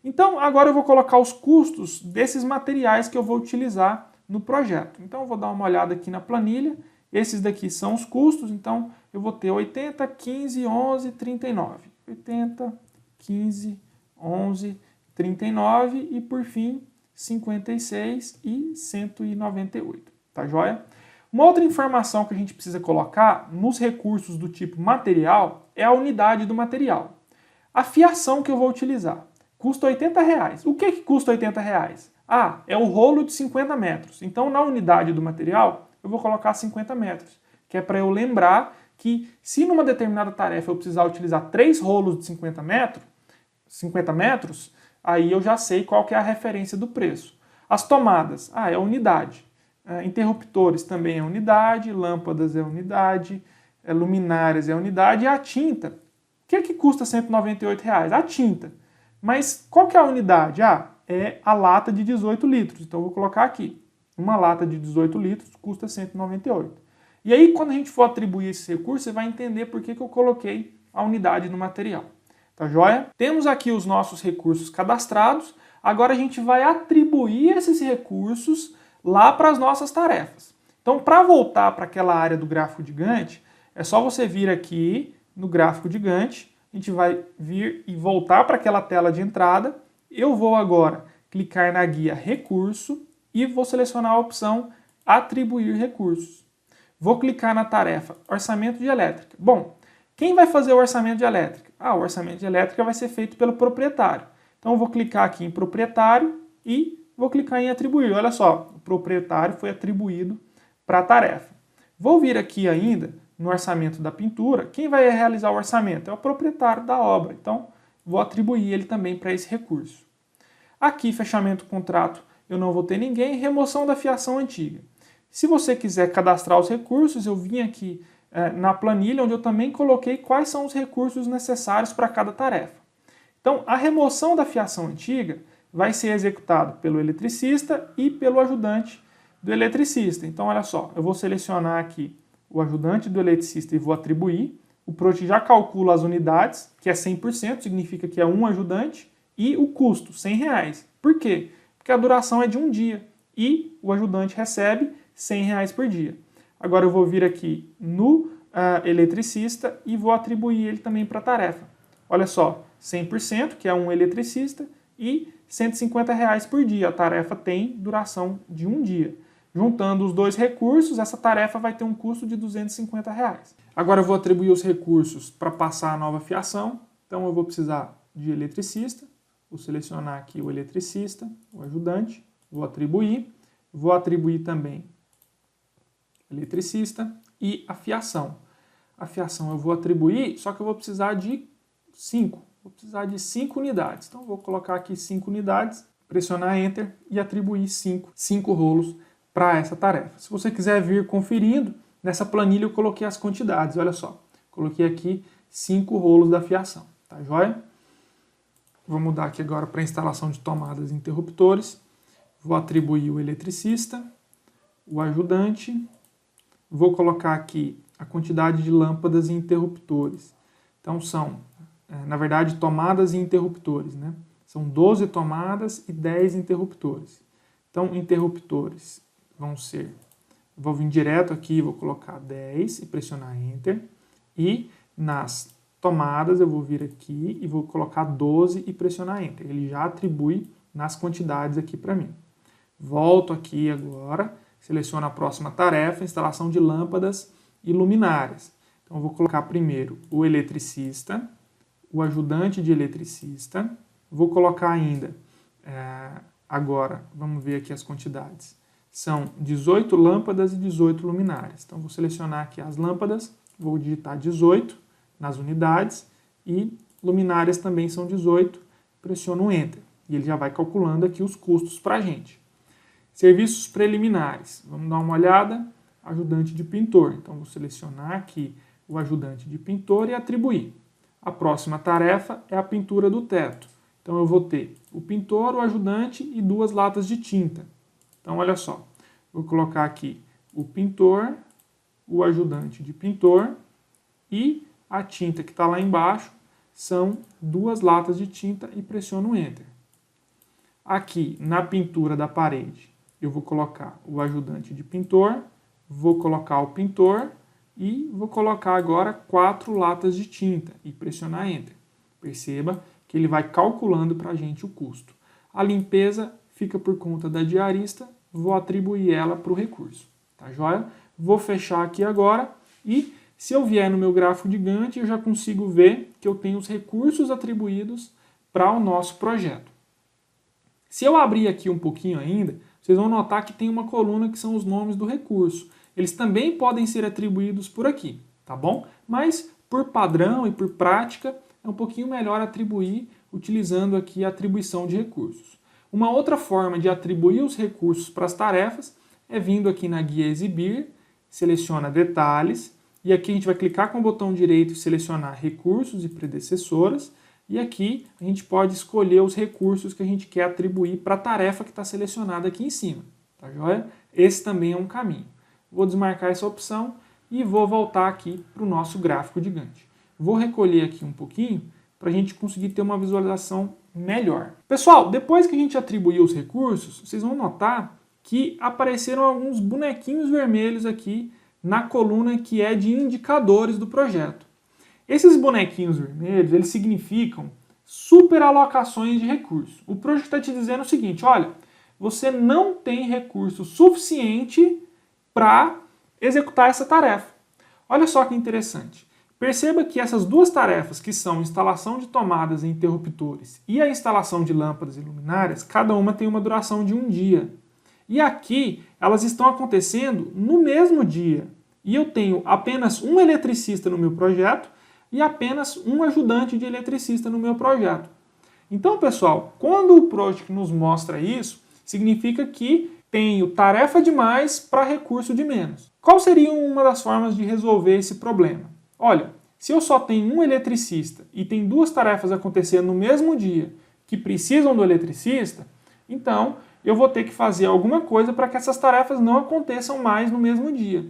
Então agora eu vou colocar os custos desses materiais que eu vou utilizar no projeto. Então eu vou dar uma olhada aqui na planilha. Esses daqui são os custos, então eu vou ter 80, 15, 11, 39. 80, 15, 11, 39 e por fim 56 e 198. Tá joia? Uma outra informação que a gente precisa colocar nos recursos do tipo material é a unidade do material. A fiação que eu vou utilizar custa R$80. O que custa R$80? Ah, é o rolo de 50 metros. Então, na unidade do material, eu vou colocar 50 metros, que é para eu lembrar que se numa determinada tarefa eu precisar utilizar 3 rolos de 50 metros, aí eu já sei qual que é a referência do preço. As tomadas, é unidade. Interruptores também é unidade, lâmpadas é unidade, luminárias é unidade, e a tinta. O que custa R$198? A tinta. Mas qual que é a unidade? É a lata de 18 litros. Então eu vou colocar aqui. Uma lata de 18 litros custa 198. E aí quando a gente for atribuir esse recurso, você vai entender por que eu coloquei a unidade no material. Tá joia? Temos aqui os nossos recursos cadastrados. Agora a gente vai atribuir esses recursos lá para as nossas tarefas. Então, para voltar para aquela área do gráfico de Gantt, é só você vir aqui no gráfico de Gantt, a gente vai vir e voltar para aquela tela de entrada. Eu vou agora clicar na guia Recurso e vou selecionar a opção Atribuir Recursos. Vou clicar na tarefa Orçamento de Elétrica. Bom, quem vai fazer o orçamento de elétrica? O orçamento de elétrica vai ser feito pelo proprietário. Então, eu vou clicar aqui em Proprietário e vou clicar em Atribuir. Olha só, o proprietário foi atribuído para a tarefa. Vou vir aqui ainda no orçamento da pintura. Quem vai realizar o orçamento? É o proprietário da obra. Então, vou atribuir ele também para esse recurso. Aqui, fechamento do contrato, eu não vou ter ninguém. Remoção da fiação antiga. Se você quiser cadastrar os recursos, eu vim aqui na planilha, onde eu também coloquei quais são os recursos necessários para cada tarefa. Então, a remoção da fiação antiga vai ser executado pelo eletricista e pelo ajudante do eletricista. Então, olha só, eu vou selecionar aqui o ajudante do eletricista e vou atribuir. O Project já calcula as unidades, que é 100%, significa que é um ajudante, e o custo, R$100. Por quê? Porque a duração é de um dia e o ajudante recebe R$100 por dia. Agora eu vou vir aqui no eletricista e vou atribuir ele também para a tarefa. Olha só, 100%, que é um eletricista, e R$150 por dia. A tarefa tem duração de um dia. Juntando os dois recursos, essa tarefa vai ter um custo de R$250. Agora eu vou atribuir os recursos para passar a nova fiação. Então eu vou precisar de eletricista. Vou selecionar aqui o eletricista, o ajudante. Vou atribuir também eletricista e a fiação. A fiação eu vou atribuir, só que eu vou precisar de 5. Vou precisar de 5 unidades. Então, vou colocar aqui 5 unidades, pressionar Enter e atribuir 5 rolos para essa tarefa. Se você quiser vir conferindo, nessa planilha eu coloquei as quantidades. Olha só, coloquei aqui 5 rolos da fiação. Tá joia? Vou mudar aqui agora para instalação de tomadas e interruptores. Vou atribuir o eletricista, o ajudante. Vou colocar aqui a quantidade de lâmpadas e interruptores. Então são, na verdade, tomadas e interruptores, né? São 12 tomadas e 10 interruptores. Então, interruptores vão ser... Vou vir direto aqui, vou colocar 10 e pressionar Enter. E nas tomadas eu vou vir aqui e vou colocar 12 e pressionar Enter. Ele já atribui nas quantidades aqui para mim. Volto aqui agora, seleciono a próxima tarefa, instalação de lâmpadas e luminárias. Então eu vou colocar primeiro o eletricista, o ajudante de eletricista. Vou colocar ainda, agora, vamos ver aqui as quantidades. São 18 lâmpadas e 18 luminárias. Então, vou selecionar aqui as lâmpadas, vou digitar 18 nas unidades e luminárias também são 18, pressiono Enter. E ele já vai calculando aqui os custos para a gente. Serviços preliminares, vamos dar uma olhada, ajudante de pintor. Então, vou selecionar aqui o ajudante de pintor e atribuir. A próxima tarefa é a pintura do teto. Então, eu vou ter o pintor, o ajudante e 2 latas de tinta. Então, olha só, vou colocar aqui o pintor, o ajudante de pintor e a tinta que está lá embaixo são 2 latas de tinta e pressiono Enter. Aqui, na pintura da parede, eu vou colocar o ajudante de pintor, vou colocar o pintor e vou colocar agora 4 latas de tinta e pressionar Enter. Perceba que ele vai calculando para a gente o custo. A limpeza fica por conta da diarista, vou atribuir ela para o recurso. Tá joia? Vou fechar aqui agora e se eu vier no meu gráfico de Gantt, eu já consigo ver que eu tenho os recursos atribuídos para o nosso projeto. Se eu abrir aqui um pouquinho ainda, vocês vão notar que tem uma coluna que são os nomes do recurso. Eles também podem ser atribuídos por aqui, tá bom? Mas por padrão e por prática, é um pouquinho melhor atribuir utilizando aqui a atribuição de recursos. Uma outra forma de atribuir os recursos para as tarefas é vindo aqui na guia Exibir, seleciona Detalhes, e aqui a gente vai clicar com o botão direito e selecionar Recursos e Predecessoras, e aqui a gente pode escolher os recursos que a gente quer atribuir para a tarefa que está selecionada aqui em cima. Tá joia? Esse também é um caminho. Vou desmarcar essa opção e vou voltar aqui para o nosso gráfico de Gantt. Vou recolher aqui um pouquinho para a gente conseguir ter uma visualização melhor. Pessoal, depois que a gente atribuiu os recursos, vocês vão notar que apareceram alguns bonequinhos vermelhos aqui na coluna que é de indicadores do projeto. Esses bonequinhos vermelhos, eles significam superalocações de recursos. O projeto está te dizendo o seguinte, olha, você não tem recurso suficiente para executar essa tarefa. Olha só que interessante. Perceba que essas 2 tarefas, que são instalação de tomadas e interruptores e a instalação de lâmpadas e luminárias, cada uma tem uma duração de 1 dia. E aqui, elas estão acontecendo no mesmo dia. E eu tenho apenas um eletricista no meu projeto e apenas um ajudante de eletricista no meu projeto. Então, pessoal, quando o Project nos mostra isso, significa que tenho tarefa demais para recurso de menos. Qual seria uma das formas de resolver esse problema? Olha, se eu só tenho um eletricista e tem 2 tarefas acontecendo no mesmo dia que precisam do eletricista, então eu vou ter que fazer alguma coisa para que essas tarefas não aconteçam mais no mesmo dia.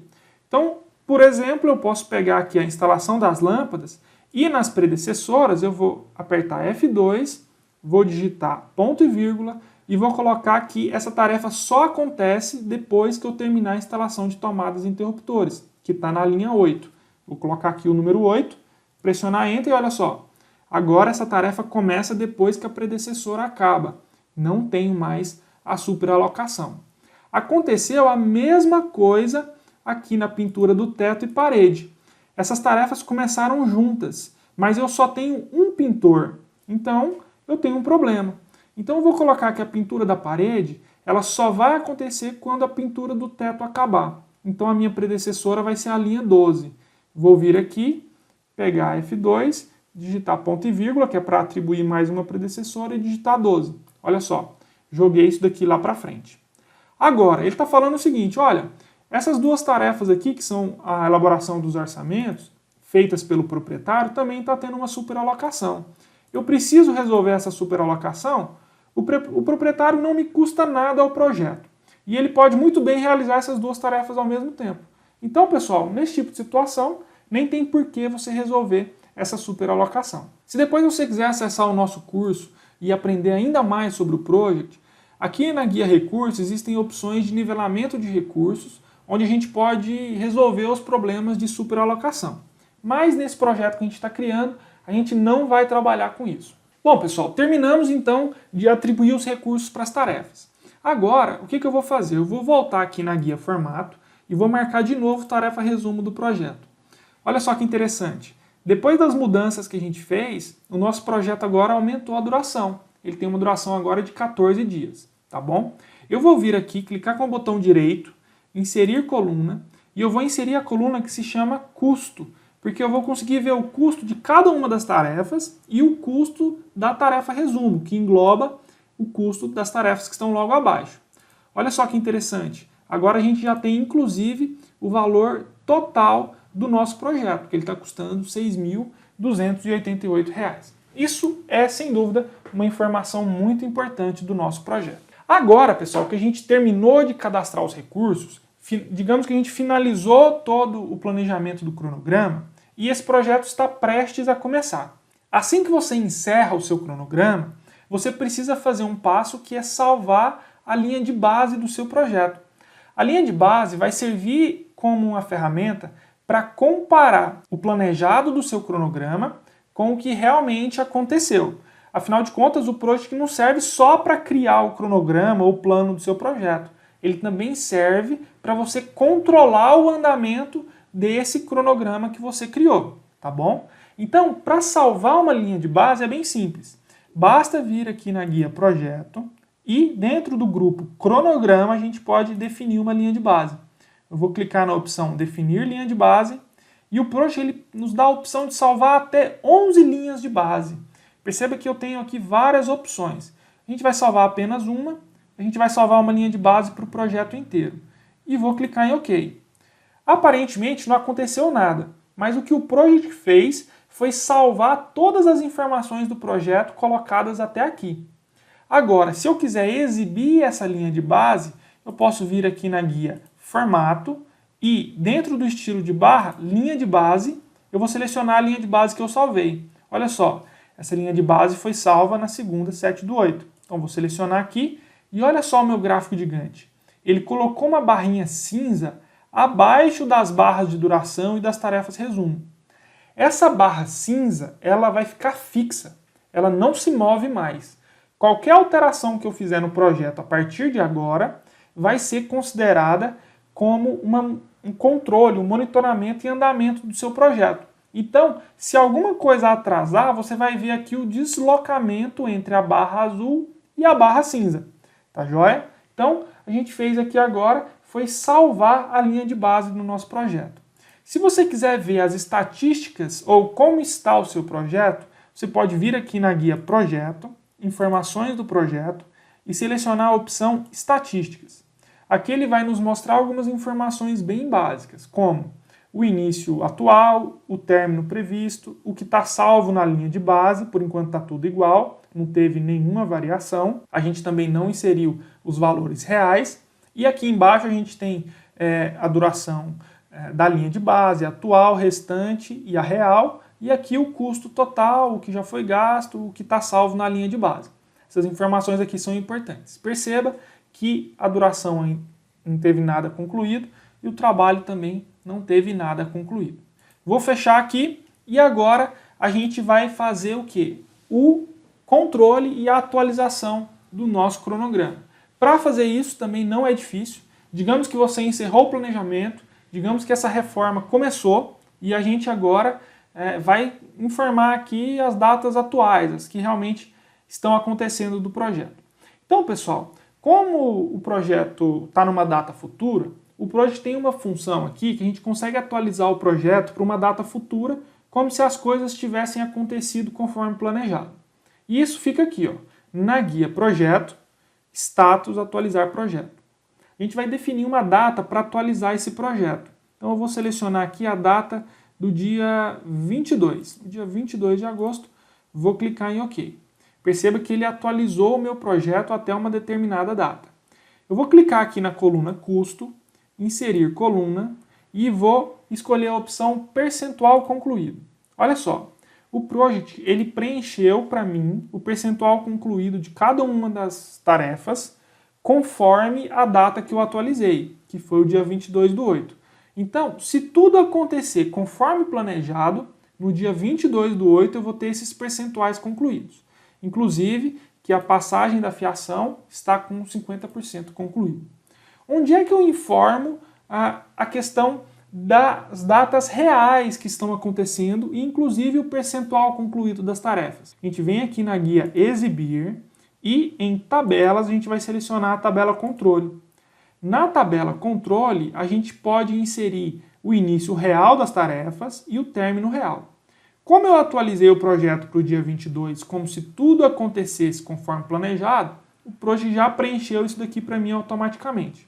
Então, por exemplo, eu posso pegar aqui a instalação das lâmpadas e nas predecessoras eu vou apertar F2, vou digitar ponto e vírgula e vou colocar que essa tarefa só acontece depois que eu terminar a instalação de tomadas e interruptores, que está na linha 8. Vou colocar aqui o número 8, pressionar Enter e olha só. Agora essa tarefa começa depois que a predecessora acaba. Não tenho mais a superalocação. Aconteceu a mesma coisa aqui na pintura do teto e parede. Essas tarefas começaram juntas, mas eu só tenho um pintor. Então eu tenho um problema. Então eu vou colocar que a pintura da parede ela só vai acontecer quando a pintura do teto acabar. Então a minha predecessora vai ser a linha 12. Vou vir aqui, pegar F2, digitar ponto e vírgula, que é para atribuir mais uma predecessora, e digitar 12. Olha só, joguei isso daqui lá para frente. Agora, ele está falando o seguinte, olha, essas 2 tarefas aqui, que são a elaboração dos orçamentos, feitas pelo proprietário, também está tendo uma superalocação. eu preciso resolver essa superalocação, o proprietário não me custa nada ao projeto. E ele pode muito bem realizar essas duas tarefas ao mesmo tempo. Então, pessoal, nesse tipo de situação, nem tem por que você resolver essa superalocação. Se depois você quiser acessar o nosso curso e aprender ainda mais sobre o Project, aqui na Guia Recursos existem opções de nivelamento de recursos, onde a gente pode resolver os problemas de superalocação. Mas nesse projeto que a gente está criando, a gente não vai trabalhar com isso. Bom, pessoal, terminamos então de atribuir os recursos para as tarefas. Agora, o que eu vou fazer? Eu vou voltar aqui na guia formato e vou marcar de novo tarefa resumo do projeto. Olha só que interessante. Depois das mudanças que a gente fez, o nosso projeto agora aumentou a duração. Ele tem uma duração agora de 14 dias, tá bom? Eu vou vir aqui, clicar com o botão direito, inserir coluna, e eu vou inserir a coluna que se chama custo, porque eu vou conseguir ver o custo de cada uma das tarefas e o custo da tarefa resumo, que engloba o custo das tarefas que estão logo abaixo. Olha só que interessante. Agora a gente já tem, inclusive, o valor total do nosso projeto, que ele está custando R$ 6.288. Isso é, sem dúvida, uma informação muito importante do nosso projeto. Agora, pessoal, que a gente terminou de cadastrar os recursos, digamos que a gente finalizou todo o planejamento do cronograma e esse projeto está prestes a começar. Assim que você encerra o seu cronograma, você precisa fazer um passo que é salvar a linha de base do seu projeto. A linha de base vai servir como uma ferramenta para comparar o planejado do seu cronograma com o que realmente aconteceu. Afinal de contas, o Project não serve só para criar o cronograma ou o plano do seu projeto. Ele também serve para você controlar o andamento desse cronograma que você criou, tá bom? Então, para salvar uma linha de base é bem simples. Basta vir aqui na guia Projeto e dentro do grupo Cronograma a gente pode definir uma linha de base. Eu vou clicar na opção Definir linha de base e o Project ele nos dá a opção de salvar até 11 linhas de base. Perceba que eu tenho aqui várias opções. A gente vai salvar apenas uma, a gente vai salvar uma linha de base para o projeto inteiro. E vou clicar em OK. Aparentemente não aconteceu nada, mas o que o Project fez foi salvar todas as informações do projeto colocadas até aqui. Agora, se eu quiser exibir essa linha de base, eu posso vir aqui na guia Formato e dentro do estilo de barra, linha de base, eu vou selecionar a linha de base que eu salvei. Olha só, essa linha de base foi salva na segunda, 7/8. Então vou selecionar aqui e olha só o meu gráfico de Gantt. Ele colocou uma barrinha cinza abaixo das barras de duração e das tarefas resumo. Essa barra cinza, ela vai ficar fixa, ela não se move mais. Qualquer alteração que eu fizer no projeto a partir de agora vai ser considerada como um controle, um monitoramento e andamento do seu projeto. Então, se alguma coisa atrasar, você vai ver aqui o deslocamento entre a barra azul e a barra cinza. Tá joia? Então, a gente fez aqui agora foi salvar a linha de base do nosso projeto. Se você quiser ver as estatísticas ou como está o seu projeto, você pode vir aqui na guia Projeto, Informações do Projeto e selecionar a opção Estatísticas. Aqui ele vai nos mostrar algumas informações bem básicas, como o início atual, o término previsto, o que está salvo na linha de base, por enquanto está tudo igual, não teve nenhuma variação. A gente também não inseriu os valores reais. E aqui embaixo a gente tem a duração da linha de base, atual, restante e a real, e aqui o custo total, o que já foi gasto, o que está salvo na linha de base. Essas informações aqui são importantes. Perceba que a duração não teve nada concluído e o trabalho também não teve nada concluído. Vou fechar aqui e agora a gente vai fazer o quê? O controle e a atualização do nosso cronograma. Para fazer isso também não é difícil. Digamos que você encerrou o planejamento, digamos que essa reforma começou e a gente agora vai informar aqui as datas atuais, as que realmente estão acontecendo do projeto. Então, pessoal, como o projeto está numa data futura, o Project tem uma função aqui que a gente consegue atualizar o projeto para uma data futura, como se as coisas tivessem acontecido conforme planejado. E isso fica aqui, ó, na guia Projeto, Status, Atualizar Projeto. A gente vai definir uma data para atualizar esse projeto. Então eu vou selecionar aqui a data do dia 22. No dia 22 de agosto, vou clicar em OK. Perceba que ele atualizou o meu projeto até uma determinada data. Eu vou clicar aqui na coluna Custo, Inserir coluna e vou escolher a opção Percentual concluído. Olha só, o Project ele preencheu para mim o percentual concluído de cada uma das tarefas conforme a data que eu atualizei, que foi o dia 22/8. Então, se tudo acontecer conforme planejado, no dia 22/8 eu vou ter esses percentuais concluídos. Inclusive, que a passagem da fiação está com 50% concluído. Onde é que eu informo a questão das datas reais que estão acontecendo e inclusive o percentual concluído das tarefas? A gente vem aqui na guia Exibir e em Tabelas a gente vai selecionar a tabela Controle. Na tabela Controle, a gente pode inserir o início real das tarefas e o término real. Como eu atualizei o projeto para o dia 22, como se tudo acontecesse conforme planejado, o Project já preencheu isso daqui para mim automaticamente.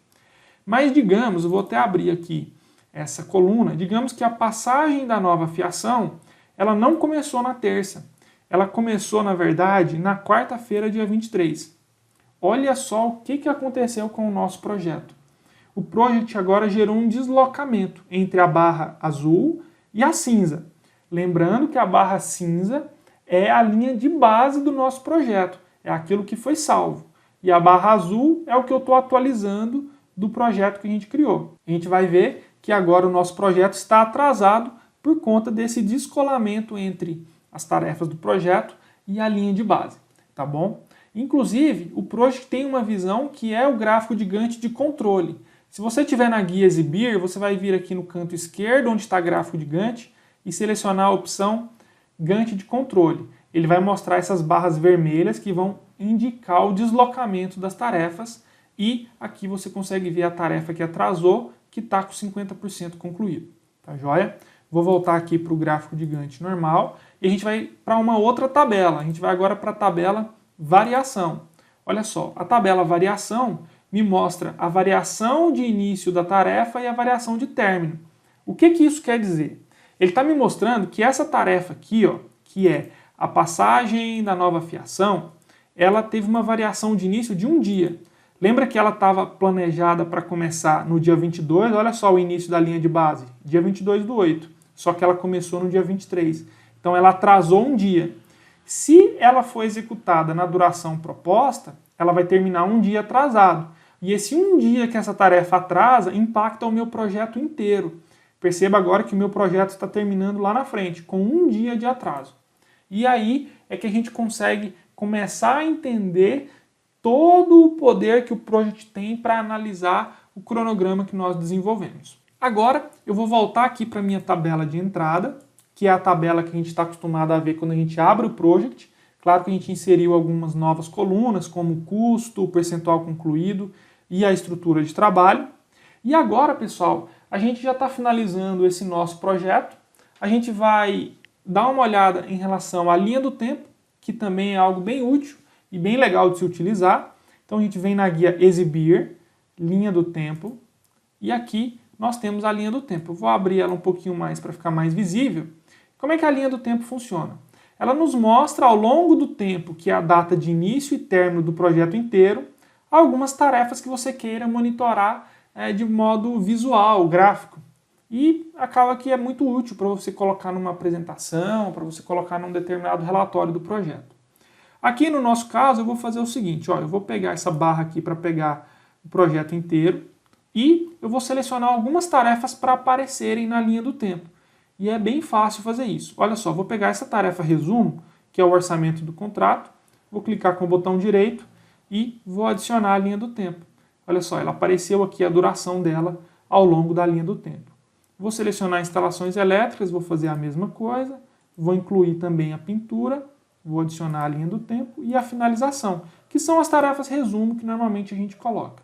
Mas digamos, eu vou até abrir aqui essa coluna, digamos que a passagem da nova fiação, ela não começou na terça. Ela começou, na verdade, na quarta-feira, dia 23. Olha só o que aconteceu com o nosso projeto. O Project agora gerou um deslocamento entre a barra azul e a cinza. Lembrando que a barra cinza é a linha de base do nosso projeto, é aquilo que foi salvo. E a barra azul é o que eu estou atualizando do projeto que a gente criou. A gente vai ver que agora o nosso projeto está atrasado por conta desse descolamento entre as tarefas do projeto e a linha de base, tá bom? Inclusive, o Project tem uma visão que é o gráfico de Gantt de controle. Se você estiver na guia Exibir, você vai vir aqui no canto esquerdo, onde está gráfico de Gantt, e selecionar a opção Gantt de controle. Ele vai mostrar essas barras vermelhas que vão indicar o deslocamento das tarefas e aqui você consegue ver a tarefa que atrasou, que está com 50% concluído. Tá joia? Vou voltar aqui para o gráfico de Gantt normal e a gente vai para uma outra tabela. A gente vai agora para a tabela Variação. Olha só, a tabela Variação me mostra a variação de início da tarefa e a variação de término. O que isso quer dizer? Ele está me mostrando que essa tarefa aqui, ó, que é a passagem da nova fiação, ela teve uma variação de início de um dia. Lembra que ela estava planejada para começar no dia 22? Olha só o início da linha de base, dia 22/8. Só que ela começou no dia 23. Então ela atrasou um dia. Se ela for executada na duração proposta, ela vai terminar um dia atrasado. E esse um dia que essa tarefa atrasa impacta o meu projeto inteiro. Perceba agora que o meu projeto está terminando lá na frente, com um dia de atraso. E aí é que a gente consegue começar a entender todo o poder que o Project tem para analisar o cronograma que nós desenvolvemos. Agora eu vou voltar aqui para a minha tabela de entrada, que é a tabela que a gente está acostumado a ver quando a gente abre o Project. Claro que a gente inseriu algumas novas colunas, como o custo, o percentual concluído e a estrutura de trabalho. E agora, pessoal, a gente já está finalizando esse nosso projeto. A gente vai dar uma olhada em relação à linha do tempo, que também é algo bem útil e bem legal de se utilizar. Então a gente vem na guia Exibir, linha do tempo, e aqui nós temos a linha do tempo. Eu vou abrir ela um pouquinho mais para ficar mais visível. Como é que a linha do tempo funciona? Ela nos mostra ao longo do tempo, que é a data de início e término do projeto inteiro, algumas tarefas que você queira monitorar de modo visual, gráfico. E acaba que é muito útil para você colocar numa apresentação, para você colocar num determinado relatório do projeto. Aqui no nosso caso eu vou fazer o seguinte, ó, eu vou pegar essa barra aqui para pegar o projeto inteiro e eu vou selecionar algumas tarefas para aparecerem na linha do tempo. E é bem fácil fazer isso. Olha só, vou pegar essa tarefa resumo, que é o orçamento do contrato, vou clicar com o botão direito e vou adicionar a linha do tempo. Olha só, ela apareceu aqui a duração dela ao longo da linha do tempo. Vou selecionar instalações elétricas, vou fazer a mesma coisa, vou incluir também a pintura, vou adicionar a linha do tempo e a finalização, que são as tarefas resumo que normalmente a gente coloca.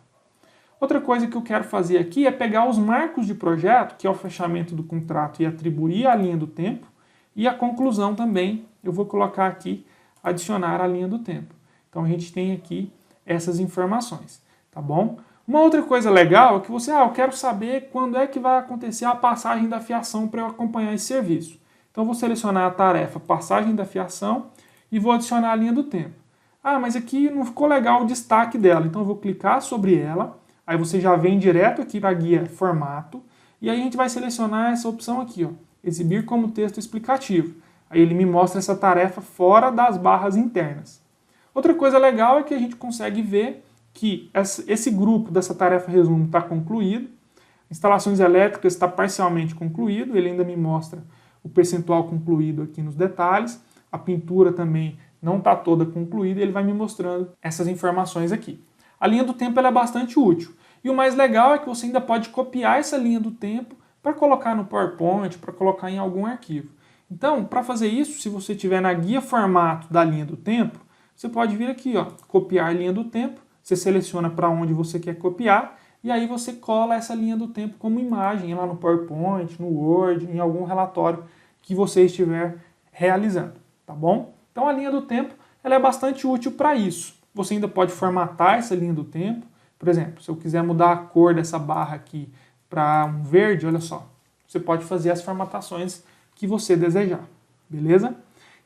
Outra coisa que eu quero fazer aqui é pegar os marcos de projeto, que é o fechamento do contrato, e atribuir a linha do tempo, e a conclusão também, eu vou colocar aqui, adicionar a linha do tempo. Então a gente tem aqui essas informações, tá bom? Uma outra coisa legal é que você, eu quero saber quando é que vai acontecer a passagem da fiação para eu acompanhar esse serviço. Então eu vou selecionar a tarefa passagem da fiação e vou adicionar a linha do tempo. Ah, mas aqui não ficou legal o destaque dela, então eu vou clicar sobre ela, aí você já vem direto aqui para a guia formato, e aí a gente vai selecionar essa opção aqui, ó, exibir como texto explicativo. Aí ele me mostra essa tarefa fora das barras internas. Outra coisa legal é que a gente consegue ver que esse grupo dessa tarefa resumo está concluído, instalações elétricas está parcialmente concluído, ele ainda me mostra o percentual concluído aqui nos detalhes, a pintura também não está toda concluída, ele vai me mostrando essas informações aqui. A linha do tempo ela é bastante útil. E o mais legal é que você ainda pode copiar essa linha do tempo para colocar no PowerPoint, para colocar em algum arquivo. Então, para fazer isso, se você estiver na guia formato da linha do tempo, você pode vir aqui, ó, copiar linha do tempo, você seleciona para onde você quer copiar, e aí você cola essa linha do tempo como imagem lá no PowerPoint, no Word, em algum relatório que você estiver realizando, tá bom? Então a linha do tempo ela é bastante útil para isso. Você ainda pode formatar essa linha do tempo. Por exemplo, se eu quiser mudar a cor dessa barra aqui para um verde, olha só, você pode fazer as formatações que você desejar, beleza?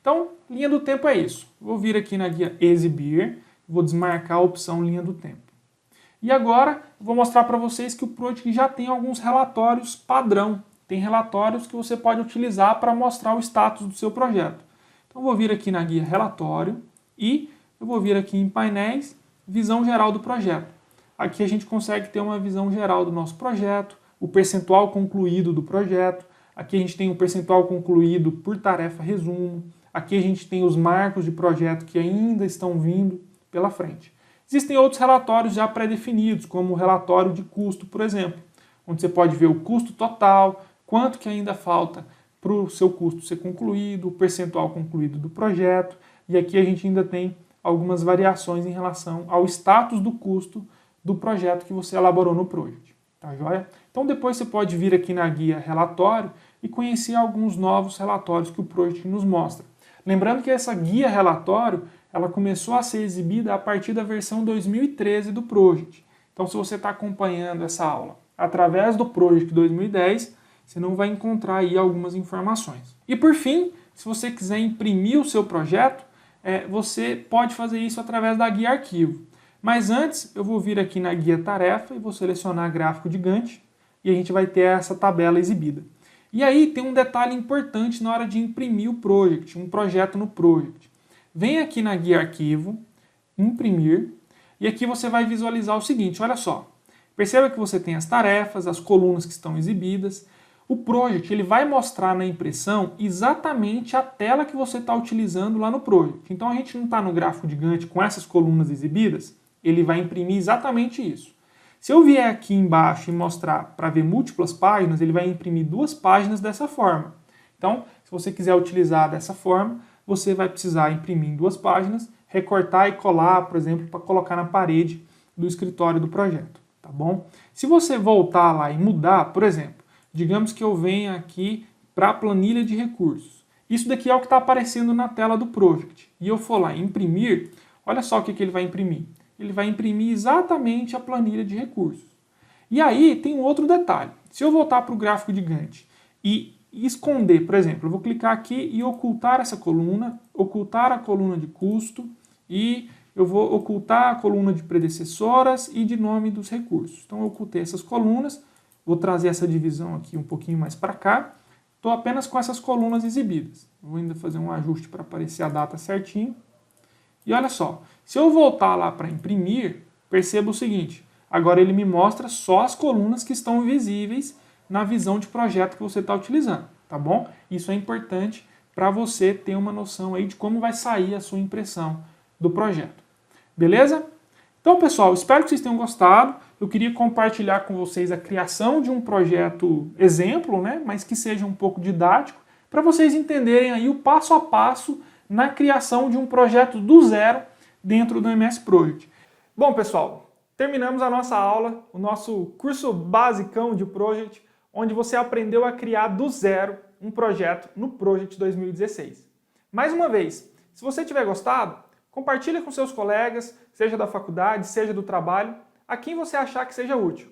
Então, linha do tempo é isso. Vou vir aqui na guia exibir, vou desmarcar a opção linha do tempo. E agora, vou mostrar para vocês que o Project já tem alguns relatórios padrão. Tem relatórios que você pode utilizar para mostrar o status do seu projeto. Então, vou vir aqui na guia relatório e eu vou vir aqui em painéis, visão geral do projeto. Aqui a gente consegue ter uma visão geral do nosso projeto, o percentual concluído do projeto. Aqui a gente tem o percentual concluído por tarefa resumo. Aqui a gente tem os marcos de projeto que ainda estão vindo pela frente. Existem outros relatórios já pré-definidos, como o relatório de custo, por exemplo, onde você pode ver o custo total, quanto que ainda falta para o seu custo ser concluído, o percentual concluído do projeto, e aqui a gente ainda tem algumas variações em relação ao status do custo do projeto que você elaborou no Project. Tá joia? Então depois você pode vir aqui na guia relatório e conhecer alguns novos relatórios que o Project nos mostra. Lembrando que essa guia relatório ela começou a ser exibida a partir da versão 2013 do Project. Então se você está acompanhando essa aula através do Project 2010, você não vai encontrar aí algumas informações. E por fim, se você quiser imprimir o seu projeto, você pode fazer isso através da guia arquivo. Mas antes, eu vou vir aqui na guia tarefa e vou selecionar gráfico de Gantt e a gente vai ter essa tabela exibida. E aí tem um detalhe importante na hora de imprimir o Project, um projeto no Project. Vem aqui na guia arquivo, imprimir, e aqui você vai visualizar o seguinte, olha só. Perceba que você tem as tarefas, as colunas que estão exibidas. O Project ele vai mostrar na impressão exatamente a tela que você está utilizando lá no Project. Então a gente não está no gráfico de Gantt com essas colunas exibidas, ele vai imprimir exatamente isso. Se eu vier aqui embaixo e mostrar para ver múltiplas páginas, ele vai imprimir 2 páginas dessa forma. Então, se você quiser utilizar dessa forma, você vai precisar imprimir em 2 páginas, recortar e colar, por exemplo, para colocar na parede do escritório do projeto, tá bom? Se você voltar lá e mudar, por exemplo, digamos que eu venha aqui para a planilha de recursos. Isso daqui é o que está aparecendo na tela do Project. E eu for lá imprimir, olha só o que ele vai imprimir. Ele vai imprimir exatamente a planilha de recursos. E aí tem um outro detalhe. Se eu voltar para o gráfico de Gantt e esconder, por exemplo, eu vou clicar aqui e ocultar essa coluna, ocultar a coluna de custo e eu vou ocultar a coluna de predecessoras e de nome dos recursos. Então eu ocultei essas colunas, vou trazer essa divisão aqui um pouquinho mais para cá, estou apenas com essas colunas exibidas. Vou ainda fazer um ajuste para aparecer a data certinho. E olha só, se eu voltar lá para imprimir, perceba o seguinte, agora ele me mostra só as colunas que estão visíveis na visão de projeto que você está utilizando, tá bom? Isso é importante para você ter uma noção aí de como vai sair a sua impressão do projeto. Beleza? Então, pessoal, espero que vocês tenham gostado. Eu queria compartilhar com vocês a criação de um projeto exemplo, né, mas que seja um pouco didático, para vocês entenderem aí o passo a passo na criação de um projeto do zero dentro do MS Project. Bom, pessoal, terminamos a nossa aula, o nosso curso basicão de Project, onde você aprendeu a criar do zero um projeto no Project 2016. Mais uma vez, se você tiver gostado, compartilhe com seus colegas, seja da faculdade, seja do trabalho, a quem você achar que seja útil.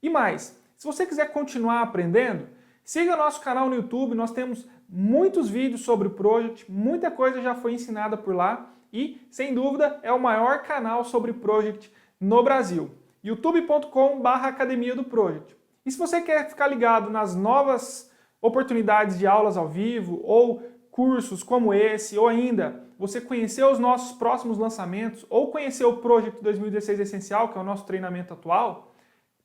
E mais, se você quiser continuar aprendendo, siga nosso canal no YouTube, nós temos muitos vídeos sobre o Project, muita coisa já foi ensinada por lá e, sem dúvida, é o maior canal sobre Project no Brasil. youtube.com/Academia do Project. E se você quer ficar ligado nas novas oportunidades de aulas ao vivo ou cursos como esse, ou ainda você conhecer os nossos próximos lançamentos ou conhecer o Project 2016 Essencial, que é o nosso treinamento atual,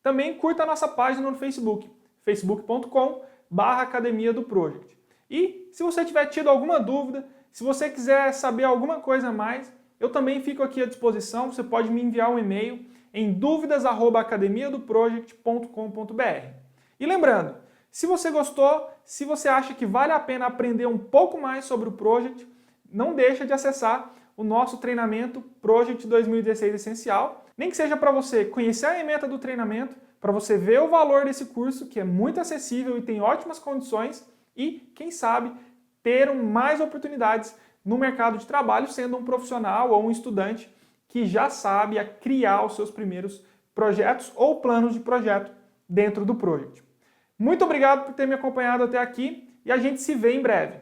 também curta a nossa página no Facebook, facebook.com/Academia do Project. E se você tiver tido alguma dúvida, se você quiser saber alguma coisa a mais, eu também fico aqui à disposição, você pode me enviar um e-mail em dúvidas@academiadoproject.com.br. E lembrando, se você gostou, se você acha que vale a pena aprender um pouco mais sobre o Project, não deixa de acessar o nosso treinamento Project 2016 Essencial, nem que seja para você conhecer a ementa do treinamento, para você ver o valor desse curso, que é muito acessível e tem ótimas condições, e, quem sabe, ter mais oportunidades no mercado de trabalho, sendo um profissional ou um estudante que já sabe criar os seus primeiros projetos ou planos de projeto dentro do Project. Muito obrigado por ter me acompanhado até aqui e a gente se vê em breve.